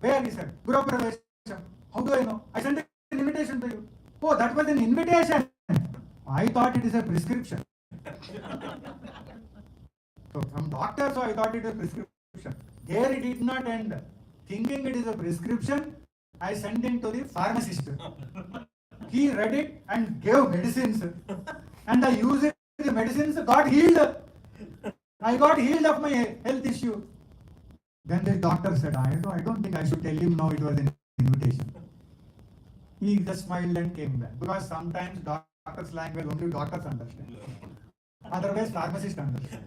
Where? He said, Gruha Pravesham. How do I know? I sent an invitation to you. Oh, that was an invitation. I thought it is a prescription. So from doctor, so I thought it is a prescription. There it did not end. Thinking it is a prescription, I sent it to the pharmacist. He read it and gave medicines. And I used it. The medicines got healed. I got healed of my health issue. Then the doctor said, I don't think I should tell him now it was an invitation. He just smiled and came back. Because sometimes doctor's language only doctors understand. Otherwise, pharmacists understand.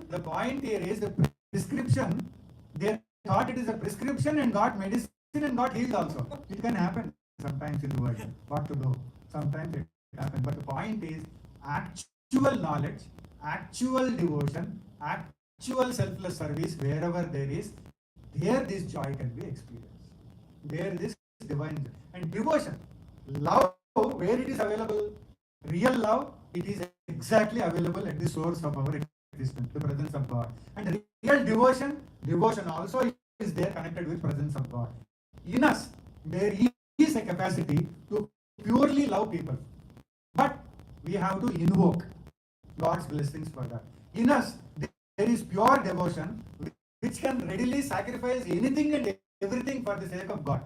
The point here is the prescription. They thought it is a prescription and got medicine and got healed also. It can happen sometimes in the world. What to do? Sometimes it happens. But the point is actual knowledge, actual devotion, actual selfless service wherever there is, there this joy can be experienced. There this divine joy. And devotion, love, where it is available, real love, it is exactly available at the source of our existence, the presence of God. And real devotion also is there connected with presence of God. In us, there is a capacity to purely love people. But we have to invoke God's blessings for that. In us, there is pure devotion which can readily sacrifice anything and everything for the sake of God.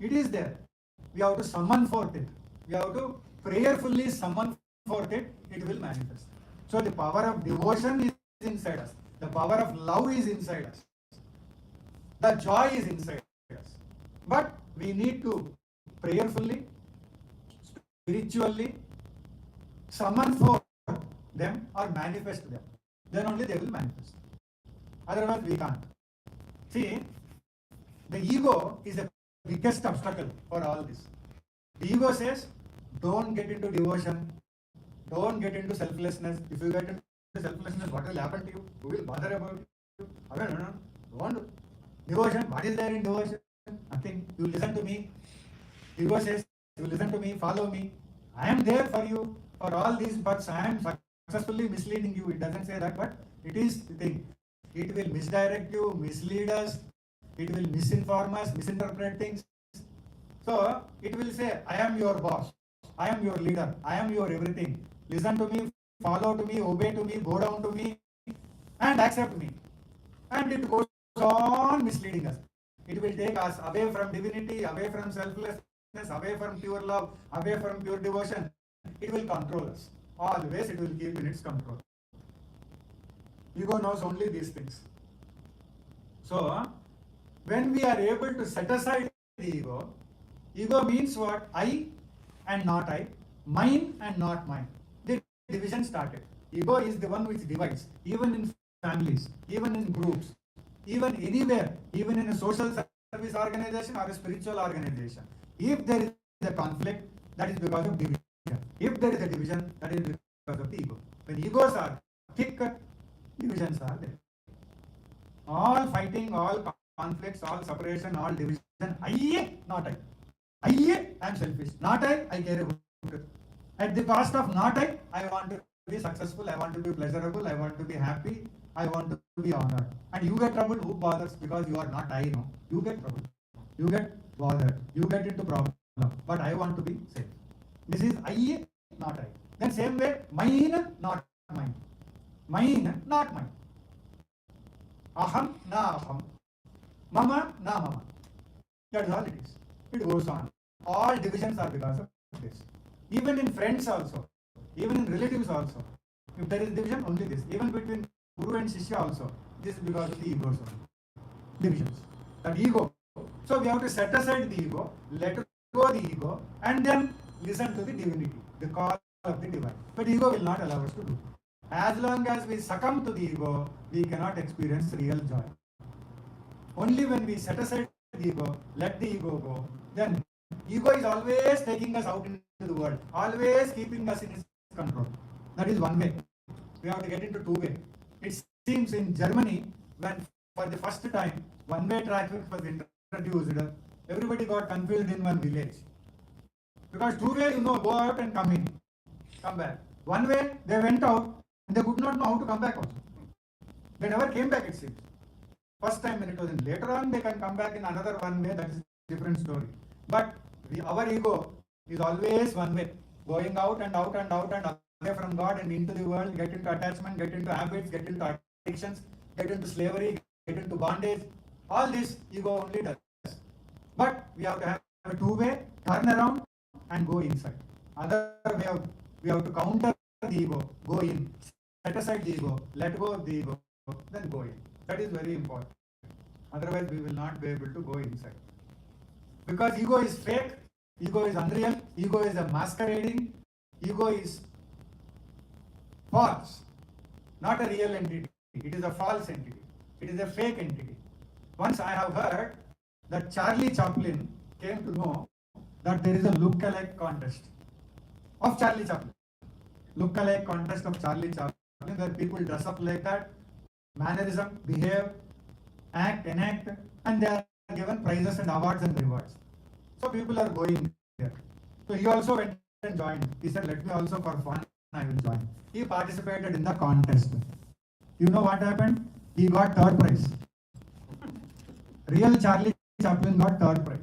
It is there. We have to summon forth it. We have to prayerfully summon forth it. It will manifest. So the power of devotion is inside us. The power of love is inside us. The joy is inside us. But we need to prayerfully, spiritually, summon for them or manifest them. Then only they will manifest. Otherwise, we can't. See, the ego is the biggest obstacle for all this. The ego says, don't get into devotion, don't get into selflessness. If you get into selflessness, what will happen to you? Who will bother about you? Don't. Devotion, what is there in devotion? Nothing. You listen to me. Ego says, you listen to me, follow me. I am there for you for all these, but I am successfully misleading you. It doesn't say that, but it is the thing. It will misdirect you, mislead us, it will misinform us, misinterpret things. So it will say, I am your boss, I am your leader, I am your everything. Listen to me, follow to me, obey to me, go down to me, and accept me. And it goes on misleading us. It will take us away from divinity, away from selflessness, away from pure love, away from pure devotion. It will control us. Always it will keep in its control. Ego knows only these things. So, when we are able to set aside the ego means what? I and not I, mine and not mine. The division started. Ego is the one which divides, even in families, even in groups, even anywhere, even in a social service organization or a spiritual organization. If there is a conflict, that is because of division. If there is a division, that is because of the ego. When egos are thick, divisions are there. All fighting, all conflicts, all separation, all division. I, not I. I am selfish. Not I care about it. At the cost of not I want to be successful, I want to be pleasurable, I want to be happy, I want to be honored. And you get trouble, who bothers? Because you are not I, no. You get trouble. You get bothered. You get into problem. But I want to be safe. This is I, not I. Then same way, mine, not mine. Mine, not mine. Aham, na aham. Mama, na mama. That is all it is. It goes on. All divisions are because of this. Even in friends also. Even in relatives also. If there is division, only this. Even between Guru and Shishya also. This is because of the egos only. Divisions. That ego. So we have to set aside the ego, let go the ego, and then listen to the divinity, the call of the divine. But ego will not allow us to do. As long as we succumb to the ego, we cannot experience real joy. Only when we set aside the ego, let the ego go, then ego is always taking us out into the world, always keeping us in its control. That is one way. We have to get into two way. It seems in Germany, when for the first time one-way traffic was introduced, everybody got confused in one village. Because two-way, go out and come in, come back. One way, they went out and they could not know how to come back also. They never came back, it seems. First time when it was in. Later on, they can come back in another one way, that is a different story. But our ego is always one way, going out and out and out and away from God and into the world, get into attachment, get into habits, get into addictions, get into slavery, get into bondage. All this ego only does. But we have to have a two-way, turn around and go inside. Other way of, we have to counter the ego, go in, set aside the ego, let go of the ego, then go in. That is very important. Otherwise, we will not be able to go inside. Because ego is fake, ego is unreal, ego is a masquerading, ego is false, not a real entity. It is a false entity. It is a fake entity. Once I have heard that Charlie Chaplin came to know that there is a look-alike contest of Charlie Chaplin. Look-alike contest of Charlie Chaplin, where people dress up like that, mannerism, behave, act, enact, and they are given prizes and awards and rewards. So people are going there. So he also went and joined. He said, let me also for fun, I will join. He participated in the contest. You know what happened? He got third prize. Real Charlie Chaplin got third prize.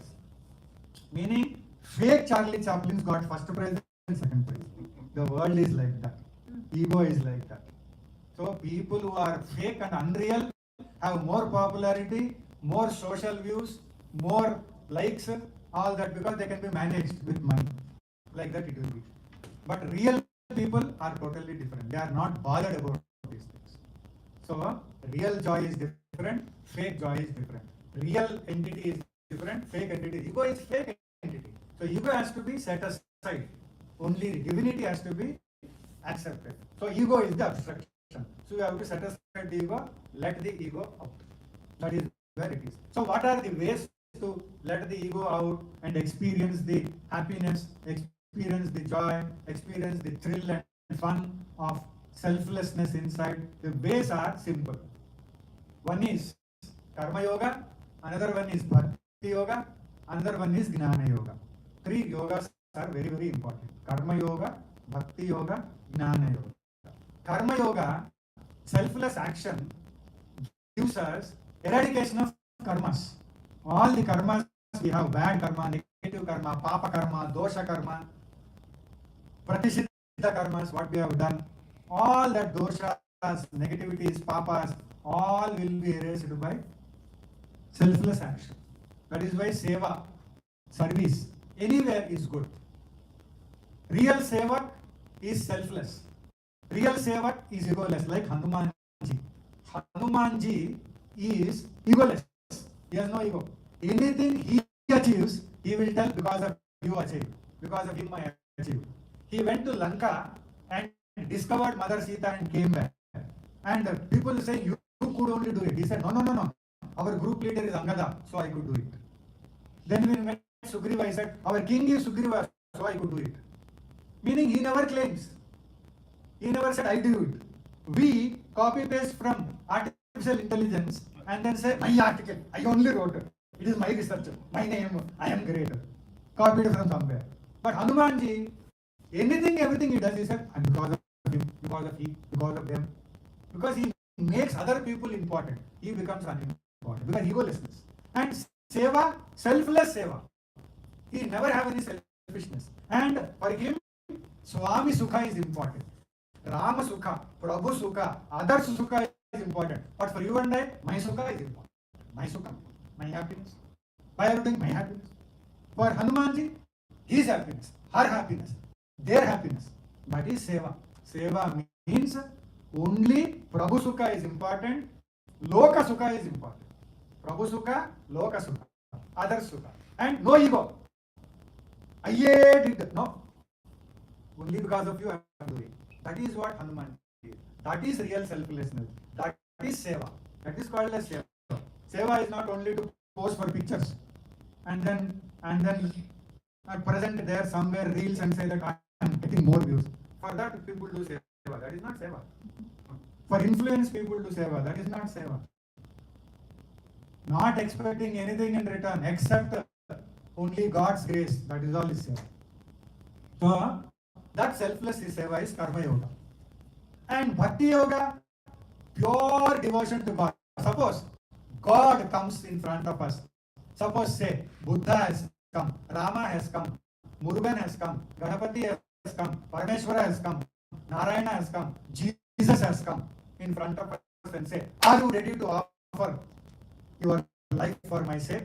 Meaning, fake Charlie Chaplin got first prize and second prize. The world is like that. Ego is like that. So people who are fake and unreal have more popularity, more social views, more likes, all that because they can be managed with money. Like that it will be. But real people are totally different. They are not bothered about these things. So real joy is different, fake joy is different. Real entity is different, fake entity. Ego is fake entity. So ego has to be set aside. Only divinity has to be accepted. So ego is the abstraction. So you have to set aside the ego, let the ego out. That is where it is. So what are the ways to let the ego out and experience the happiness, experience the joy, experience the thrill and fun of selflessness inside? The ways are simple. One is karma yoga, another one is bhakti yoga, another one is gnana yoga. Three yogas are very, very important. Karma yoga, bhakti yoga, gnana yoga. Karma yoga, selfless action, gives us eradication of karmas. All the karmas we have, bad karma, negative karma, papa karma, dosha karma, pratishita karmas, what we have done, all that doshas, negativities, papas, all will be erased by selfless action. That is why seva, service, anywhere is good. Real sevak is selfless. Real sevak is egoless, like Hanumanji. Hanumanji is egoless. He has no ego. Anything he achieves, he will tell because of you achieved. Because of him I achieved. He went to Lanka and discovered Mother Sita and came back. And people say, you could only do it. He said, no. Our group leader is Angada, so I could do it. Then when we met Sugriva, he said, our king is Sugriva, so I could do it. Meaning he never claims. He never said, I do it. We copy paste from artificial intelligence and then say, my article, I only wrote it. It is my research, my name, I am great. Copied from somewhere. But Hanumanji, anything, everything he does, he said, and because of him, because of he, because of them. Because he makes other people important, he becomes unimportant. Because egolessness. And seva, selfless seva. He never have any selfishness. And for him, Swami Sukha is important. Rama Sukha, Prabhu Sukha, others Sukha is important. But for you and I, my Sukha is important. My Sukha, my happiness. By everything, my happiness. For Hanumanji, his happiness, her happiness, their happiness. That is seva. Seva means only Prabhu Sukha is important, Loka Sukha is important. Prabhu Sukha, Loka Sukha, others Sukha. And no ego. I did no. Only because of you I am doing. That is what Hanuman did. That is real selflessness. That is seva. That is called as seva. Seva is not only to pose for pictures and then present there somewhere reels and say that I am getting more views. For that people do seva. That is not seva. For influence people do seva. That is not seva. Not expecting anything in return except only God's grace. That is all is seva. So that selfless seva is karma yoga. And bhakti yoga, pure devotion to God. Suppose God comes in front of us. Suppose say Buddha has come, Rama has come, Murugan has come, Ganapati has come, Parameshwara has come, Narayana has come, Jesus has come in front of us and say, are you ready to offer your life for my sake?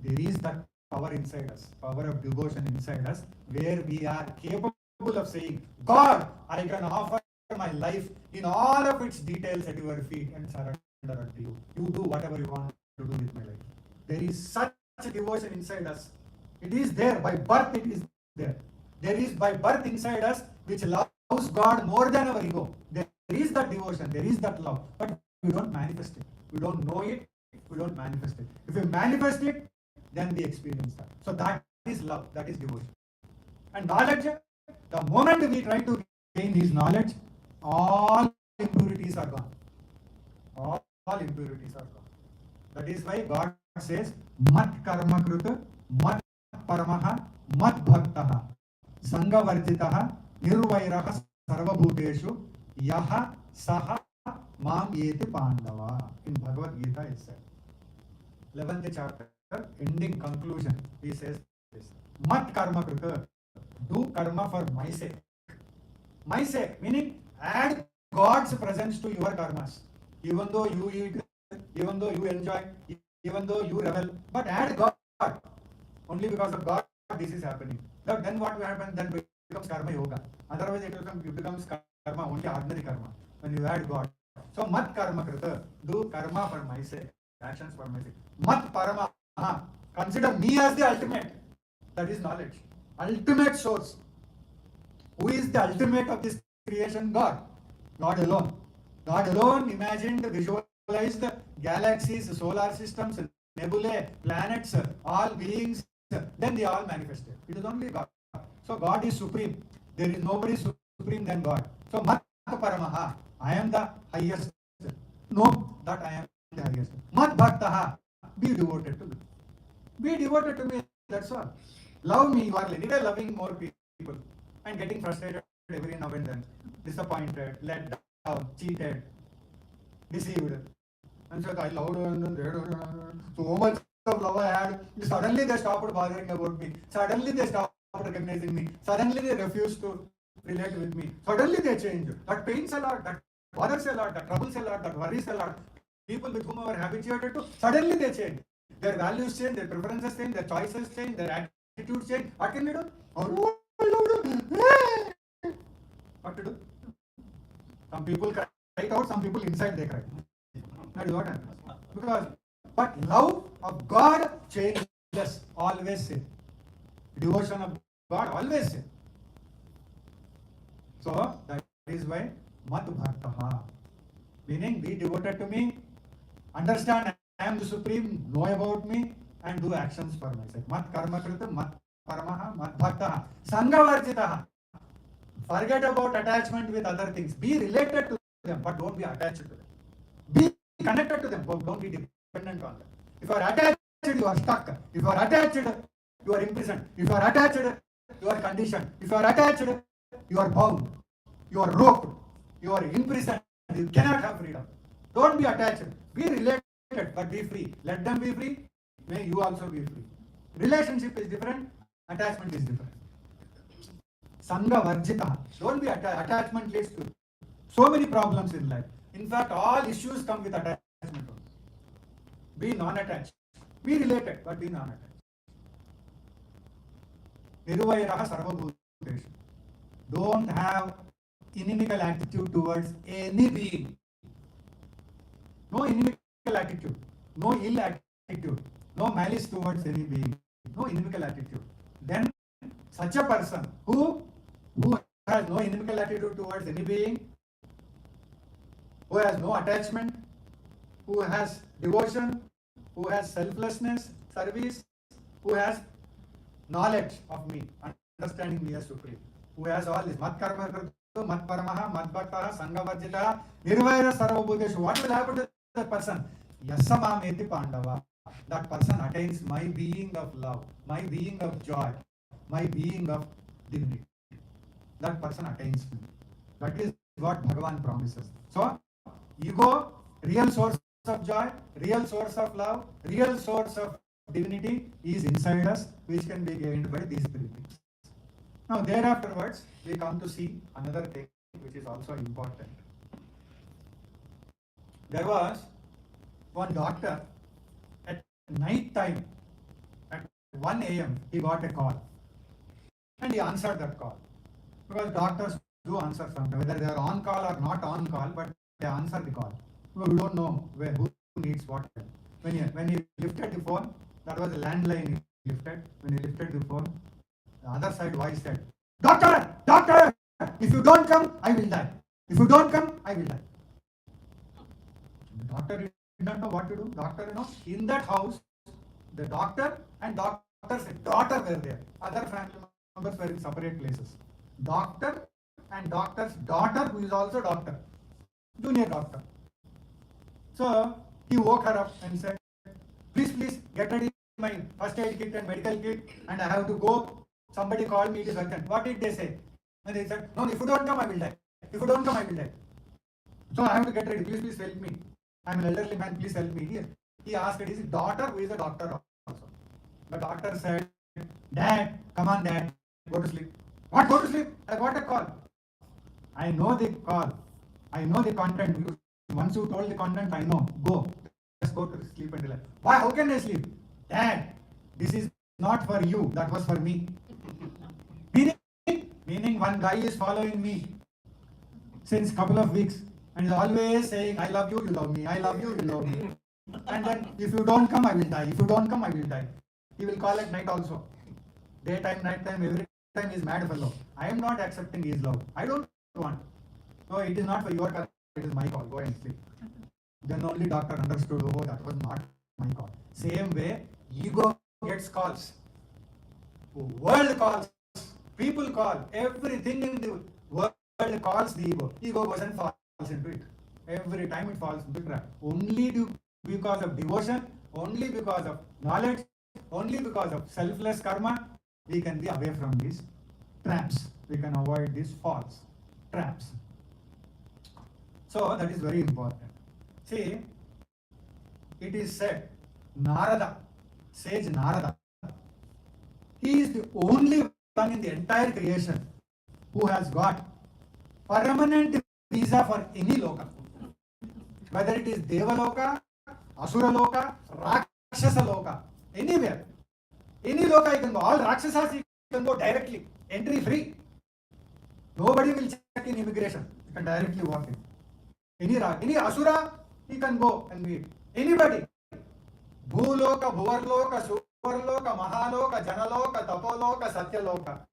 There is that power inside us, power of devotion inside us, where we are capable of saying, God, I can offer my life in all of its details at your feet and surrender unto you. You do whatever you want to do with my life. There is such a devotion inside us. It is there, by birth it is there. There is by birth inside us which loves God more than our ego. There is that devotion, there is that love, but we don't manifest it. We don't know it, we don't manifest it. If we manifest it, then we experience that. So that is love, that is devotion. And knowledge, the moment we try to gain his knowledge, all impurities are gone. All impurities are gone. That is why God says, Mat karma kruta, mat paramaha, mat bhaktaha, sangha varjitaha, nirvairaha sarvabhuteshu, yaha saha mam yeti pandava. In Bhagavad Gita it said. 11th chapter, ending conclusion, he says this. Mat karma kruta, do karma for my sake. My sake, meaning add God's presence to your karmas. Even though you eat, even though you enjoy, even though you rebel, but add God. Only because of God this is happening. Then what will happen? Then becomes karma yoga. Otherwise it becomes karma, only ordinary karma. When you add God. So mat karma krita, do karma for my sake, actions for my sake. Mat parama, consider me as the ultimate. That is knowledge. Ultimate source. Who is the ultimate of this creation? God. God alone. God alone imagined, visualized galaxies, solar systems, nebulae, planets, all beings. Then they all manifested. It is only God. So God is supreme. There is nobody supreme than God. So Mat Paramaha. I am the highest. Know that I am the highest. Mat Bhaktaha. Be devoted to me. Be devoted to me. That's all. Love me. You are anyway loving more people and getting frustrated every now and then, disappointed, let down, cheated, deceived. And so I loved so much of love I had. Suddenly they stopped bothering about me. Suddenly they stopped recognizing me. Suddenly they refused to relate with me. Suddenly they changed. That pains a lot. That bothers a lot. That troubles a lot. That worries a lot. People with whom I were habituated to, suddenly they change. Their values change. Their preferences change. Their choices change. Their attitudes change. What can we do? What to do? Some people cry out, some people inside they cry. That is what happens. Because, but love of God changes, always say. Devotion of God, always say. So, that is why Mat Bhaktaha. Meaning, be devoted to me, understand I am the supreme, know about me, and do actions for myself. Mat karma kritam, mat paramaha, mat bhaktaha. Sangha varjitaha. Forget about attachment with other things. Be related to them, but don't be attached to them. Be connected to them, but don't be dependent on them. If you are attached, you are stuck. If you are attached, you are imprisoned. If you are attached, you are conditioned. If you are attached, you are bound. You are roped. You are imprisoned. You cannot have freedom. Don't be attached. Be related, but be free. Let them be free. May you also be free. Relationship is different. Attachment is different. Sangha varjita. Don't be attachment leads to so many problems in life. In fact, all issues come with attachment. Be non-attached. Be related, but be non-attached. Nirvairaha sarvabhuteshu. Don't have inimical attitude towards any being. No inimical attitude. No ill attitude. No malice towards any being. No inimical attitude. Then such a person who has no inimical attitude towards any being, who has no attachment, who has devotion, who has selflessness, service, who has knowledge of me, understanding me as supreme, who has all this mat karma kritu, mat paramaha, mat bhaktaha, sangha varjitaha, nirvaira sarvabhuteshu. What will happen to that person? Yasamameti Pandava. That person attains my being of love, my being of joy, my being of dignity. That person attains me. That is what Bhagavan promises. So, ego, real source of joy, real source of love, real source of dignity is inside us, which can be gained by these three things. Now, thereafterwards, we come to see another thing which is also important. There was one doctor at night time, at 1 a.m., he got a call. And he answered that call. Because doctors do answer sometimes, whether they are on call or not on call, but they answer the call. We don't know who needs what. When he lifted the phone, that was a landline he lifted. When he lifted the phone, the other side voice said, "Doctor! Doctor! If you don't come, I will die. If you don't come, I will die." The doctor did not know what to do. Doctor, in that house, the doctor and doctor's daughter were there. Other family members were in separate places. Doctor and doctor's daughter, who is also doctor, junior doctor. So he woke her up and said, please get ready my first aid kit and medical kit, and I have to go. Somebody called me, it is urgent. What did they say? And they said, no, if you don't come, I will die. If you don't come, I will die. So I have to get ready. Please help me. I am an elderly man, please help me. He asked his daughter, who is a doctor also. The doctor said, Dad, come on, Dad, go to sleep. What, go to sleep? I got a call. I know the call. I know the content. Once you told the content, I know. Go. Just go to sleep and relax. Why? How can I sleep? Dad, this is not for you. That was for me. Meaning one guy is following me since couple of weeks and is always saying, I love you, you love me. I love you, you love me. And then if you don't come, I will die. If you don't come, I will die. He will call at night also. Daytime, nighttime, every time is mad fellow. I am not accepting his love. I don't want. So it is not for your call, it is my call. Go and sleep. Then only doctor understood, oh, that was not my call. Same way, ego gets calls. World calls. People call. Everything in the world calls the ego. Ego goes and falls into it. Every time it falls into the trap. Only because of devotion, only because of knowledge, only because of selfless karma, we can be away from these traps. We can avoid these false traps. So that is very important. See, it is said, Narada, sage Narada, he is the only one in the entire creation who has got permanent visa for any loka. Whether it is Devaloka, Asura Loka, Rakshasa Loka, anywhere. Any loka you can go. All Rakshasas you can go directly. Entry free. Nobody will check in immigration. You can directly walk in. Any Asura you can go and meet. Anybody. Bhuloka, Bhuvarloka, Suvarloka, Mahaloka, Janaloka, Tapoloka, Satyaloka.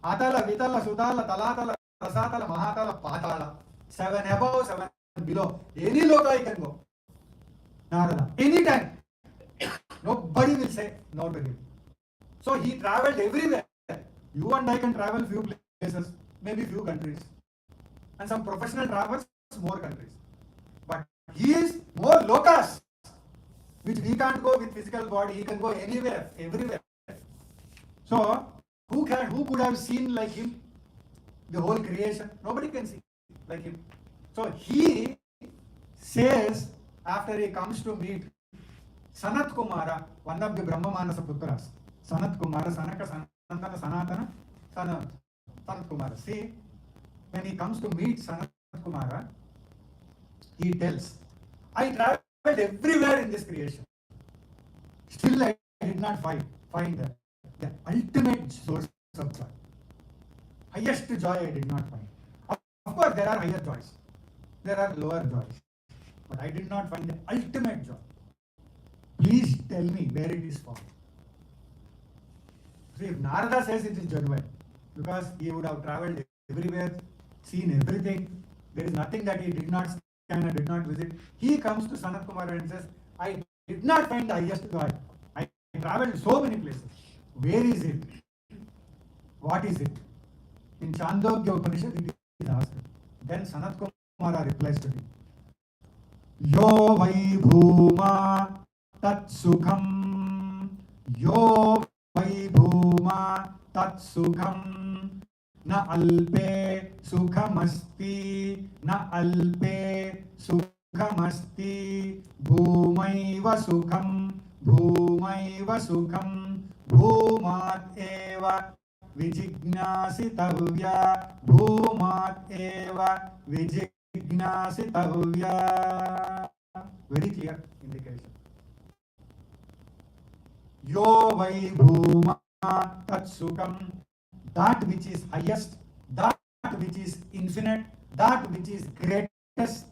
Atala, Vitala, Sudala, Talatala, Rasatala, Mahatala, Patala. 7 above, 7 below. Any loka you can go. Narada. Anytime. Nobody will say no to him. So he travelled everywhere. You and I can travel few places, maybe few countries. And some professional travelers, more countries. But he is more lokas, which we can't go with physical body. He can go anywhere, everywhere. So who could have seen like him? The whole creation. Nobody can see like him. So he says, after he comes to meet Sanat Kumara, one of the Brahma Manasa Putras, Sanat Kumara, Sanaka, Sanatana, Sanatana, Sanat Kumara. See, when he comes to meet Sanat Kumara, he tells, I travelled everywhere in this creation. Still I did not find the ultimate source of joy. Highest joy I did not find. Of course, there are higher joys. There are lower joys. But I did not find the ultimate joy. Please tell me where it is found. See, if Narada says it is genuine, because he would have travelled everywhere, seen everything, there is nothing that he did not scan and did not visit. He comes to Sanat Kumara and says, I did not find the highest joy. I travelled so many places. Where is it? What is it? In Chandogya Upanishad, it is asked. Then Sanat Kumara replies to him, Yo vai bhuma tat sukham, yo vai bhuma tat sukham, na alpe sukhamasti, na alpe sukhamasti, bhumaiva sukham, bhumaiva sukham, bhumat eva vijignasitavya, bhumat eva vijignasitavya. Very clear indication. Yo vai bhuma tat sukham, that which is highest, that which is infinite, that which is greatest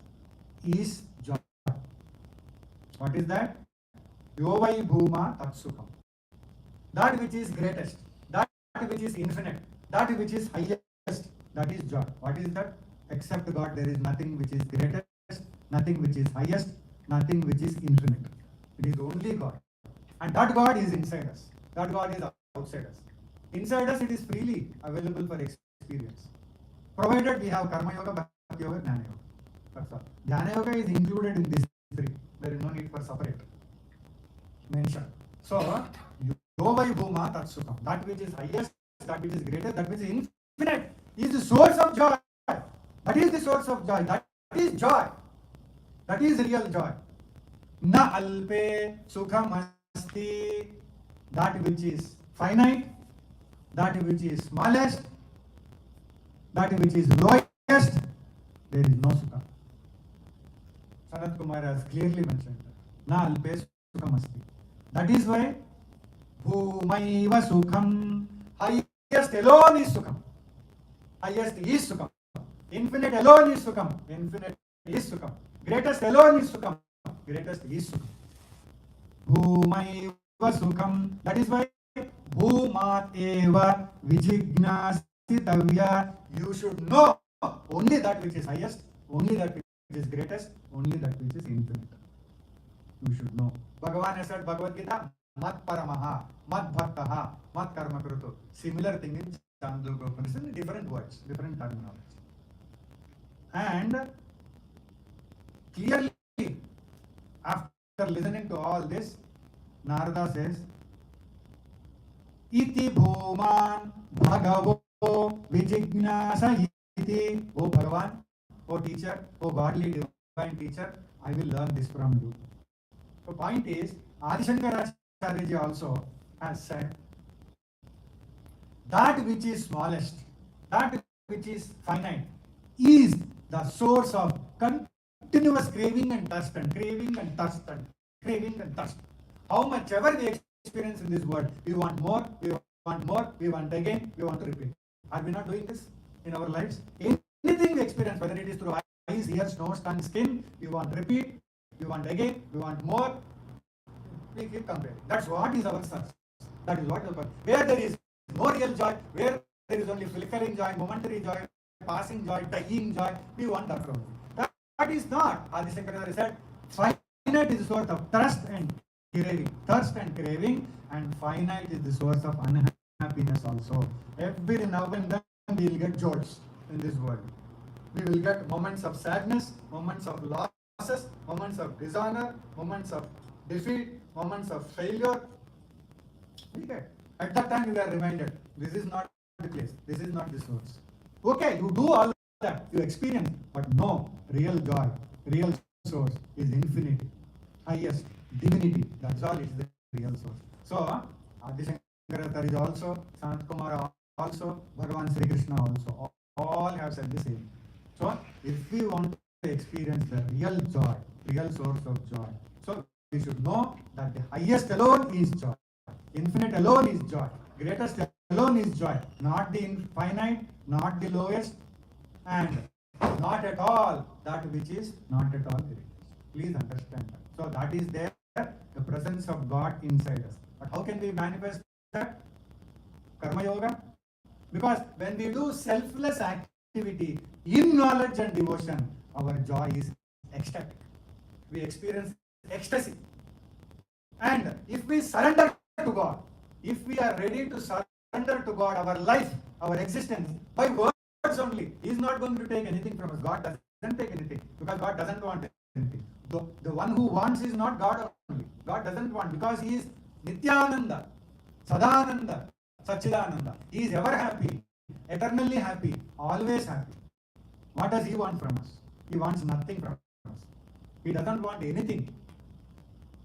is joy. What is that? Yo vai bhuma tat sukham. That which is greatest, that which is infinite, that which is highest, that is joy. What is that? Except God, there is nothing which is greatest, nothing which is highest, nothing which is infinite. It is only God. And that God is inside us. That God is outside us. Inside us, it is freely available for experience. Provided we have Karma Yoga, Bhakti Yoga, Jnana Yoga. That's all. Jnana Yoga is included in these three. There is no need for separate mention. So, Yo vai bhuma tat sukham. That which is highest, that which is greatest, that which is infinite is the source of joy. That is the source of joy. That is joy. That is real joy. Na alpe sukham asti. That which is finite, that which is smallest, that which is lowest, there is no sukha. Sanat Kumar has clearly mentioned that. Na alpe sukham asti. That is why bhumaiva sukham, highest alone is sukham. Highest is sukham. Infinite alone is sukham. Infinite is sukham. Greatest alone is sukham. Greatest is sukham. Bhumaiva sukham. That is why Bhumat eva vijignasitavya. You should know only that which is highest, only that which is greatest, only that which is infinite. You should know. Bhagavan has said Bhagavad Gita, mat paramaha, mat bhaktaha, mat karma krutu. Similar thing in Chandogya Upanishad, different words, different terminology. And clearly, after listening to all this, Narada says, Iti bhuman bhagavo vijignasa iti. O Bhagavan, O teacher, O godly divine teacher, I will learn this from you. The point is, Adi Shankaracharya ji also has said, that which is smallest, that which is finite, is the source of continuous craving and thirst and craving and thirst and craving and thirst. How much ever we experience in this world, we want more, we want more, we want again, we want to repeat. Are we not doing this in our lives? Anything we experience, whether it is through eyes, ears, nose, tongue, skin, we want to repeat, we want again, we want more. We keep comparing. That's what is our search. That is what is our. Where there is no real joy, where there is only flickering joy, momentary joy, passing joy, dying joy, we want that from. That is not. Adi Shankaracharya said, finite is the source of thirst and craving, and finite is the source of unhappiness also. Every now and then we will get jolts in this world. We will get moments of sadness, moments of losses, moments of dishonor, moments of defeat, moments of failure. We get. At that time we are reminded, this is not the place, this is not the source. Okay, you do all that, you experience, but no, real joy, real source is infinity, highest, divinity, that's all is the real source. So, Adi Shankaracharya is also, Sant Kumar also, Bhagavan Sri Krishna also, all have said the same. So, if we want to experience the real joy, real source of joy, so we should know that the highest alone is joy, infinite alone is joy, greatest alone is joy, not the infinite, not the lowest, and not at all that which is not at all greatest. Please understand that. So that is there, the presence of God inside us. But how can we manifest that? Karma Yoga. Because when we do selfless activity in knowledge and devotion, our joy is ecstatic. We experience ecstasy. And if we surrender to God, if we are ready to surrender to God our life, our existence, by words only, He is not going to take anything from us. God doesn't take anything because God doesn't want anything. The one who wants is not God only. God doesn't want because He is Nityananda, Sadananda, Sachidananda. He is ever happy, eternally happy, always happy. What does He want from us? He wants nothing from us. He doesn't want anything.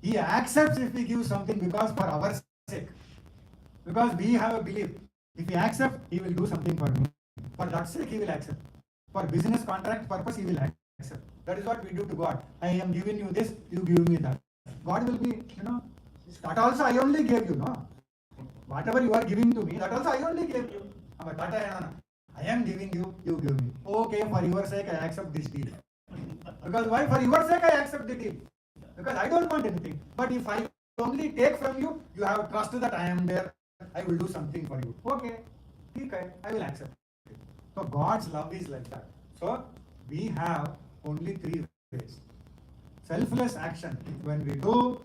He accepts if we give something because for our sake. Because we have a belief. If He accepts, He will do something for me. For that sake, He will accept. For business contract purpose, He will accept. That is what we do to God. I am giving you this, you give me that. God will be, that also I only gave you, no? Whatever you are giving to me, that also I only gave you. I am giving you, you give me. Okay, for your sake, I accept this deal. Because why? For your sake, I accept the deal. Because I don't want anything. But if I only take from you, you have trust that I am there. I will do something for you. Okay, I will accept it. So God's love is like that. So we have only three ways. Selfless action. When we do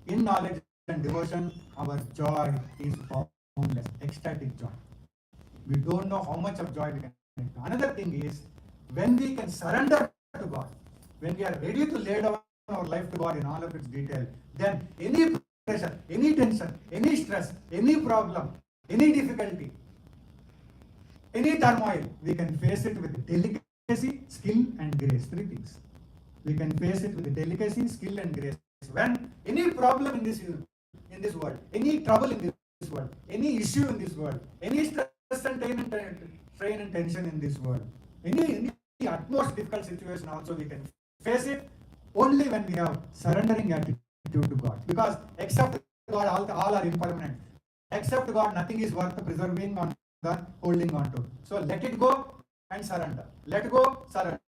in knowledge and devotion, our joy is boundless, ecstatic joy. We don't know how much of joy we can make. Another thing is, when we can surrender to God, when we are ready to lay down our life to God in all of its detail, then any pressure, any tension, any stress, any problem, any difficulty, any turmoil, we can face it with delicacy, skill and grace. Three things. We can face it with delicacy, skill and grace. When any problem in this world, any trouble in this world, any issue in this world, any stress and strain and tension in this world, any utmost difficult situation also we can face it only when we have surrendering attitude to God. Because except God, all are impermanent. Except God, nothing is worth preserving on than holding on to. So let it go and surrender. Let go, surrender.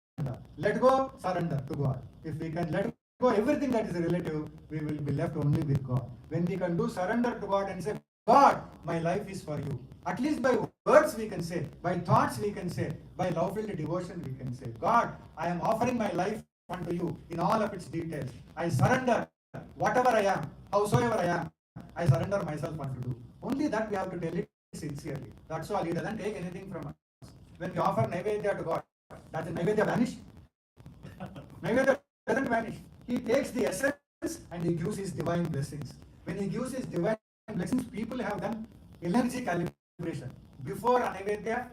Let go, surrender to God. If we can let go everything that is relative, we will be left only with God. When we can do surrender to God and say, God, my life is for you. At least by words we can say, by thoughts we can say, by love-filled devotion we can say, God, I am offering my life unto you in all of its details. I surrender whatever I am, howsoever I am, I surrender myself unto you. Only that we have to tell it sincerely. That's all. He doesn't take anything from us. When we offer Naivedya to God, does the Naivedya vanish? Naivedya doesn't vanish. He takes the essence and he gives his divine blessings. When he gives his divine blessings, people have done energy calibration. Before Naivedya,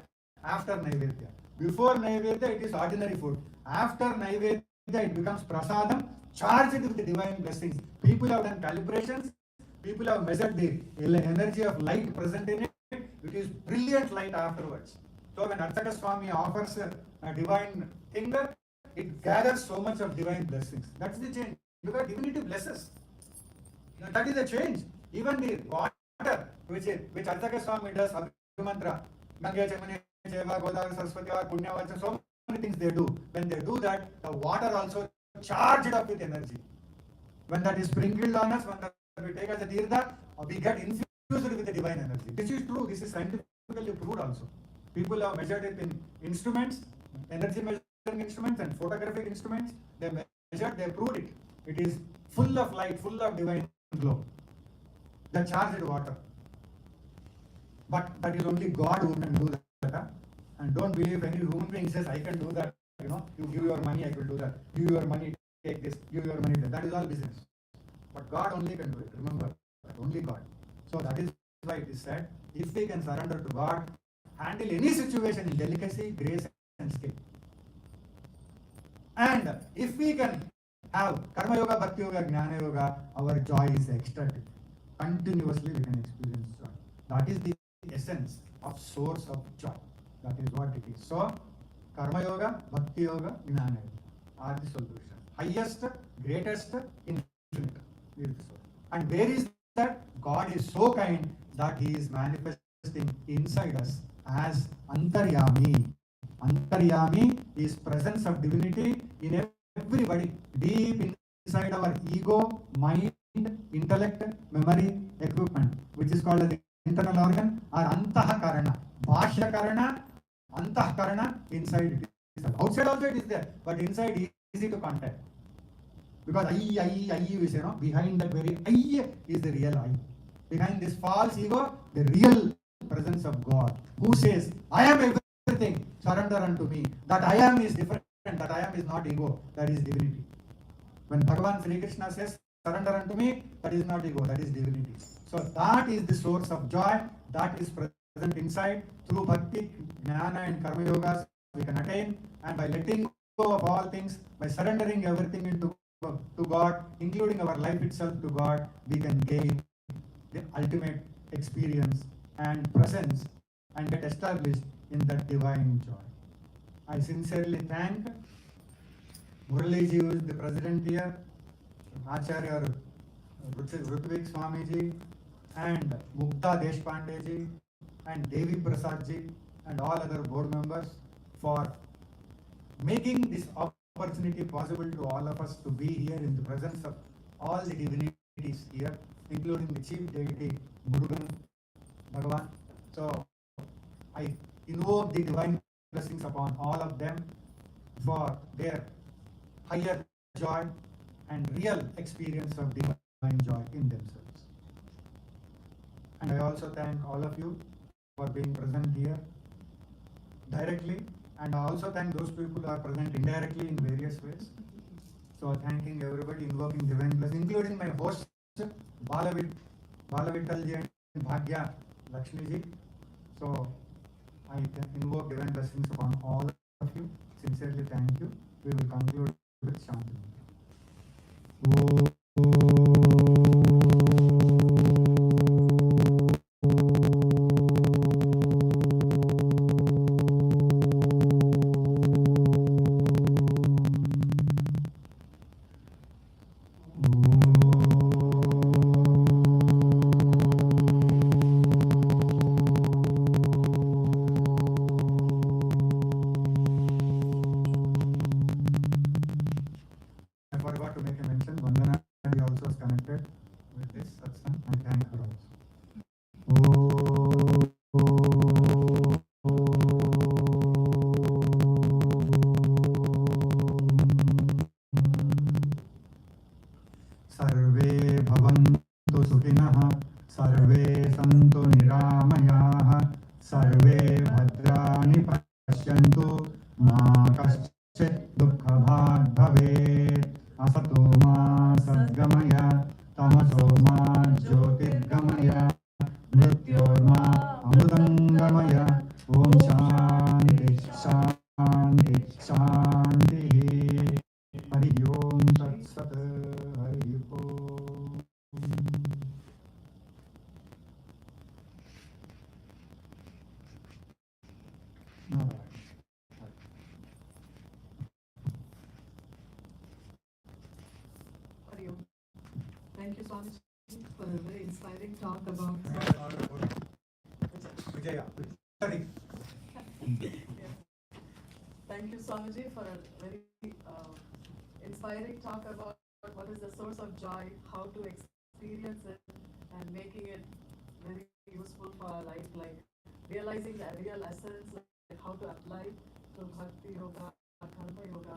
after Naivedya. Before Naivedya, it is ordinary food. After Naivedya, it becomes prasadam, charged with the divine blessings. People have done calibrations. People have measured the energy of light present in it. It is brilliant light afterwards. So when Archaka Swami offers a divine thing, it gathers so much of divine blessings. That's the change. Because divinity blesses. That is the change. Even the water, which Archaka Swami does, Abhimantra, Ganga Chamani, Cheva, Godavari, Saraswati, or Punya Vacha, so many things they do. When they do that, the water also charged up with energy. When that is sprinkled on us, when we take as a tirtha, we get infused with the divine energy. This is true. This is scientifically proved also. People have measured it in instruments, energy measuring instruments and photographic instruments. They measured, they proved it. It is full of light, full of divine glow. The charged water. But that is only God who can do that. And don't believe any human being says, I can do that. You give your money, I will do that. Give your money, take this. Give your money, that is all business. But God only can do it. Remember, only God. So that is why it is said, if we can surrender to God, handle any situation in delicacy, grace and skill. And if we can have Karma Yoga, Bhakti Yoga, Jnana Yoga, our joy is ecstatic. Continuously we can experience joy. That is the essence of source of joy. That is what it is. So, Karma Yoga, Bhakti Yoga, Jnana Yoga are the solutions. Highest, greatest, infinite. And where is that? God is so kind that He is manifesting inside us as Antaryami. Antaryami is presence of divinity in everybody, deep inside our ego, mind, intellect, memory, equipment, which is called the internal organ, or Antahakarana. Bhashya Karana, Antahakarana, inside it is. Outside also it is there, but inside easy to contact. Because I is, behind that very I is the real I. Behind this false ego, the real presence of God, who says, I am everything, surrender unto me. That I am is different, that I am is not ego, that is divinity. When Bhagavan Sri Krishna says, surrender unto me, that is not ego, that is divinity. So that is the source of joy, that is present inside. Through Bhakti, Jnana and Karma Yogas, we can attain, and by letting go of all things, by surrendering everything to God, including our life itself to God, we can gain the ultimate experience and presence and get established in that divine joy. I sincerely thank Muraliji, who is the president here, Acharya Rutvik Swamiji, and Mukta Deshpandeji, and Devi Prasadji, and all other board members for making this opportunity possible to all of us to be here in the presence of all the divinities here, including the chief deity Murugan Bhagavan. So I invoke the divine blessings upon all of them for their higher joy and real experience of divine joy in themselves. And I also thank all of you for being present here directly, and I also thank those people who are present indirectly in various ways. So thanking everybody, invoking divine blessings, including my host, Balavittalji and Bhagya Lakshmiji. So I invoke divine blessings upon all of you. Sincerely thank you. We will conclude with Shanti. भवेत् असतो मा सद्गमय तमसो मा ज्योतिर्गमय मृत्योर्मा अमृतङ्गमय ॐ शान्ति शान्ति शान्तिः हरि ओं तत्सत् हरि ओम् Hari Om. Thank you, Swami, for a very inspiring talk about. Vijaya. Sorry. Thank you, Swamiji, for a very inspiring talk about what is the source of joy, how to experience it, and making it very useful for our life, like realizing the real essence, like how to apply to Bhakti Yoga, Karma Yoga,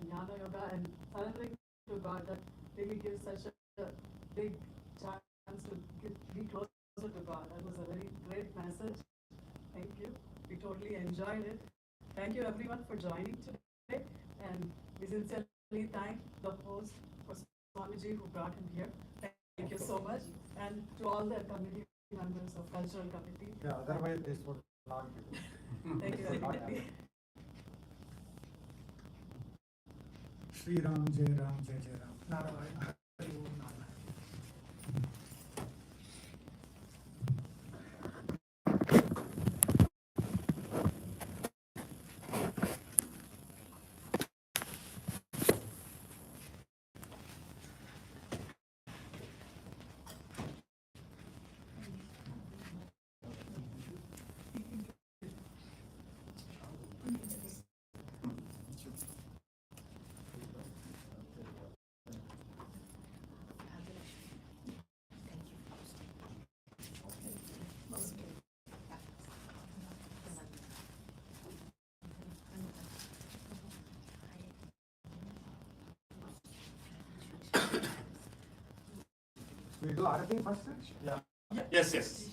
Jnana Yoga, and surrendering to God. That really gives such a big chance to be closer to God. That was a very great message. Thank you. We totally enjoyed it. Thank you everyone for joining today, and we sincerely thank the host for Swamiji who brought him here. Thank you so much, and to all the committee members of cultural committee. Yeah, otherwise this would not be. Thank you everybody. Shri Ram Jai Ram Jai Jai Ram Narayana Hari Om Narayana We do Arati first? Yeah. Yes, yes.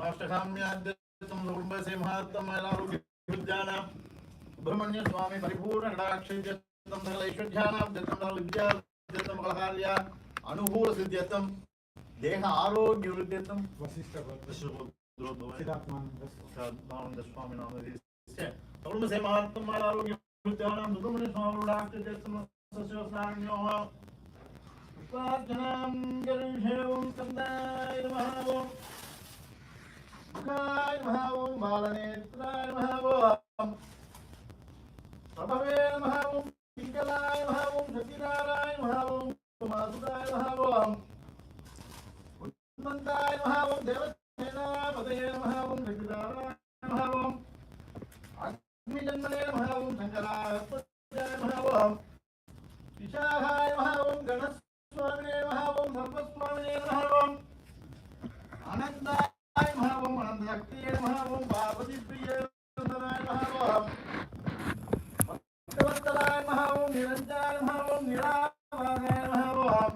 Raष्ट्रकाम्याद्यतं कुटुम्बसिंहार्थं महिलारोग्यविद्यानां ब्रह्मण्य स्वामी परिपूर्ण कटाक्षित्यं सकलैश्वर्याणां दत्तं सकलविद्याद्यतं कलकार्या अनुकूलसिद्ध्यर्थं देह आरोग्यवृद्ध्यर्थं Siddharthananda स्वामी नाम कुटुम्बसिंहार्थं महिलारोग्यविद्यानां ब्रह्मण्य स्वामी कटाक्षित्यं सस्यस्नान्योः प्रार्थनां करिष्येवं तन्नाय नमः Mukai Mahavum Balanetraय Mahavum Prabhave Mahavum Pinkalay Mahavum Satiraraय Mahavum Kumasudaya Mahavum Utmanday Mahavum Devasena Padaye Mahavum Satiraraय Mahavum Agnijanmane Mahavum Sankaraya Padaye Mahavum Vishahaya Mahavum Ganaswamine Mahavum Sarvaswamine Mahavum Anandaya Mahavum Anandaktiye Mahavum Bhavati Priye Nandanaye Mahavum Bhaktavattalaya Mahavum Niranjaya Mahavum Niravanaye Mahavum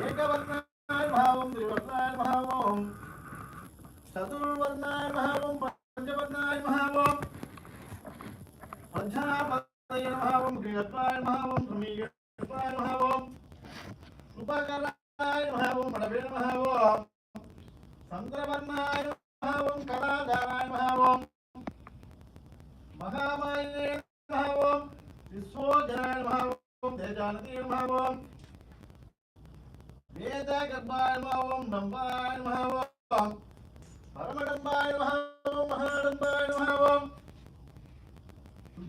Ekavarnaya Mahavum Trivarnaya Mahavum Chaturvarnaya Mahavum Panchavarnaya जानती महावम वेद गर्भाय महावम डंबाय महावम परमडंबाय महावम महाडंबाय महावम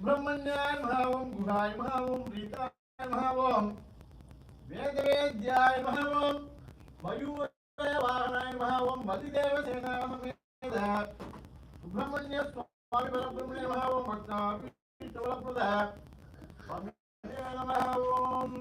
ब्रह्मण्याय महावम गुहाय महावम रीताय महावम वेदवेद्याय महावम मयूरवाहनाय महावम मदिदेव सेनाममेध सुब्रह्मण्य स्वामी परब्रह्मणे महावम भक्ताभिष्टवरप्रदा स्वामी महावम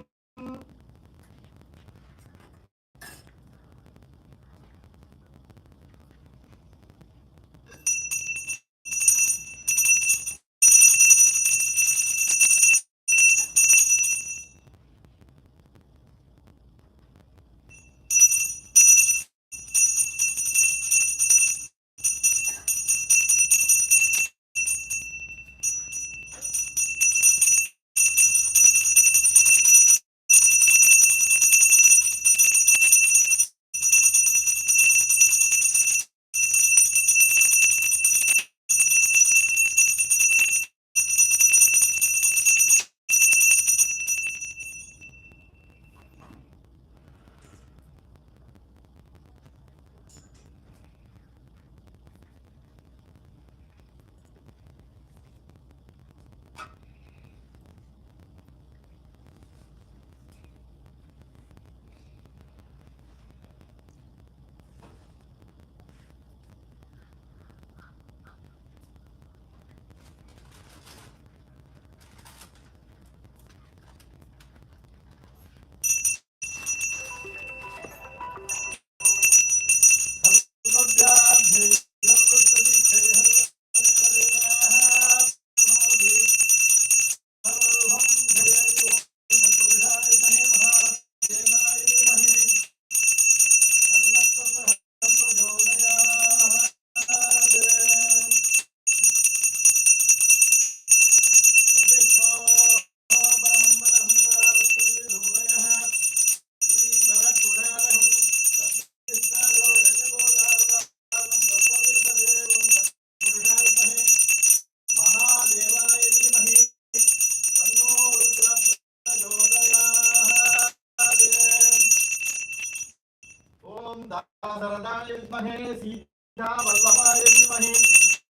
दासरथाय विद्महे सीतावल्लभाय धीमहि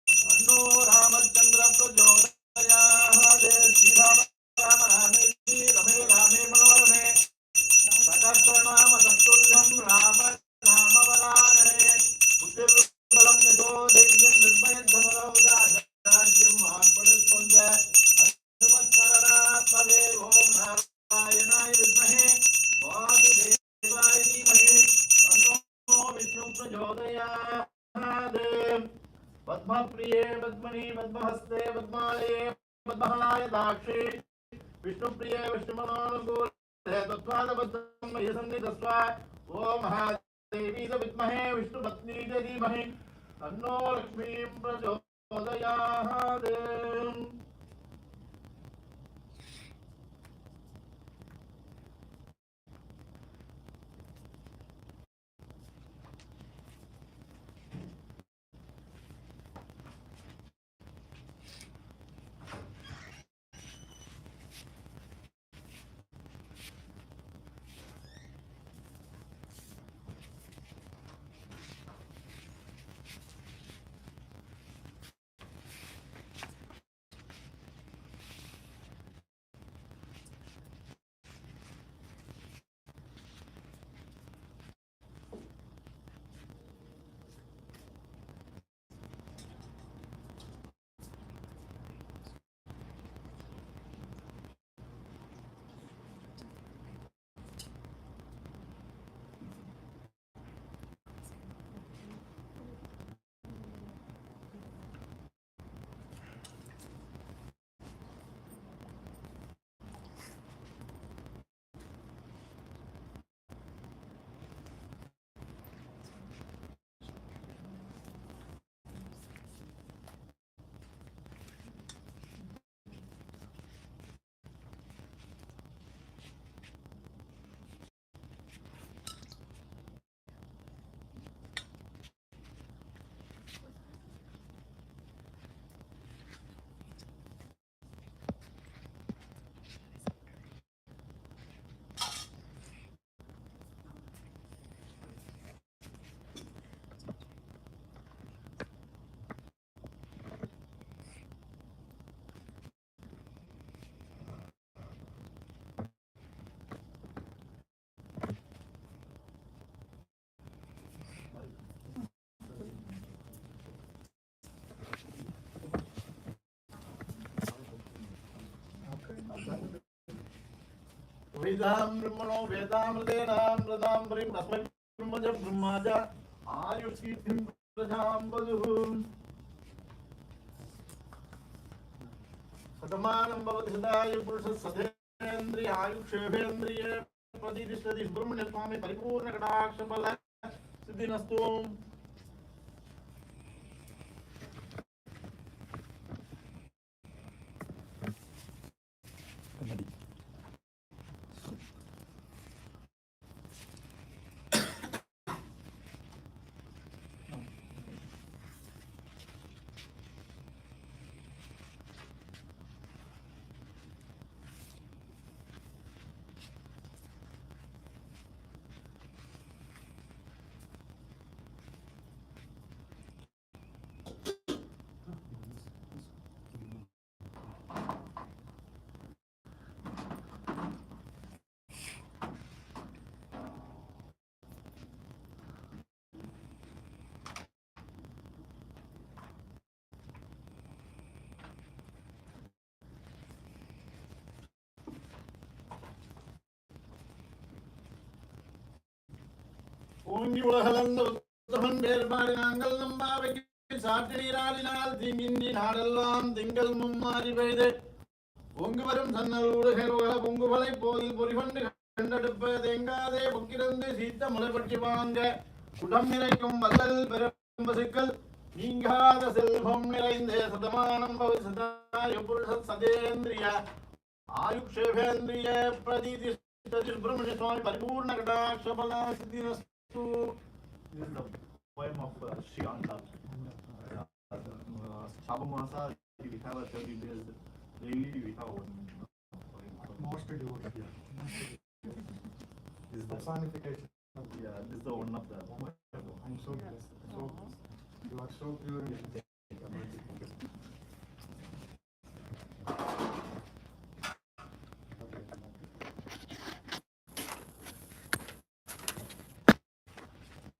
तन्नो रामचन्द्र प्रचोदयात् श्रीराम राम रामेति रमे रामे मनोरमे सकर्षणाम तत्तुल्यं राम नाम वरानने बुद्धिर्बलं यशोधैर्यं निर्भयधनुरावदाज्यं महान्पडस्पन्द हनुमत्स्मरणात् भवेत् ॐ नारायणाय विद्महे वासुदेवाय धीमहि तन्नो विष्णु प्रचोदयात् पद्मप्रिये पद्मनि पद्महस्ते पद्मालये पद्महाय दाक्षे विष्णुप्रिये विष्णुमनोनुकूले तत्त्वादबद्धं मयि सन्निधत्स्व ॐ महादेवी च विद्महे विष्णुपत्नी च धीमहि तन्नो लक्ष्मीं प्रचोदयात् Vedam Brahmano Vedam Vedam Radam Brim Rasmai Brahmaja Brahmaja Ayushkitim Prajam Vaduhum Satamanam Bhavati Sadaya Purusha Sadhendriya Ayukshavendriya Pradidishtadis Brahmanya Swami Paripurna Kadaksha Bala Siddhinastu. ஓங்கி உலகளந்த உத்தமன் வேறுபாடு நாங்கள் நம்பாவைக்கு சாட்டு நீராடினால் தீங்கின்றி நாடெல்லாம் திங்கள் மும்மாறி பெய்து பொங்கு வரும் சன்னல் ஊடுகை பொங்குவலை போதில் பொறிகொண்டு கண்டெடுப்ப தேங்காதே பொக்கிருந்து சீத்த முளைப்பட்டி வாங்க குடம் நிறைக்கும் வல்லல் பெரும் பசுக்கள் நீங்காத செல்வம் நிறைந்த சதமானம் பவி சதாய புருஷ சதேந்திரிய ஆயுஷேவேந்திரிய பிரதீதி Brahmanya Swami Paripurna Kadaksha Bala Siddhinastu. This is the poem of Sri Anta. Shabamasa, we have a 30 days. Daily we have one. Most devoted. This is the Personification. yeah. This is the one of the. I'm so blessed. So you are so pure.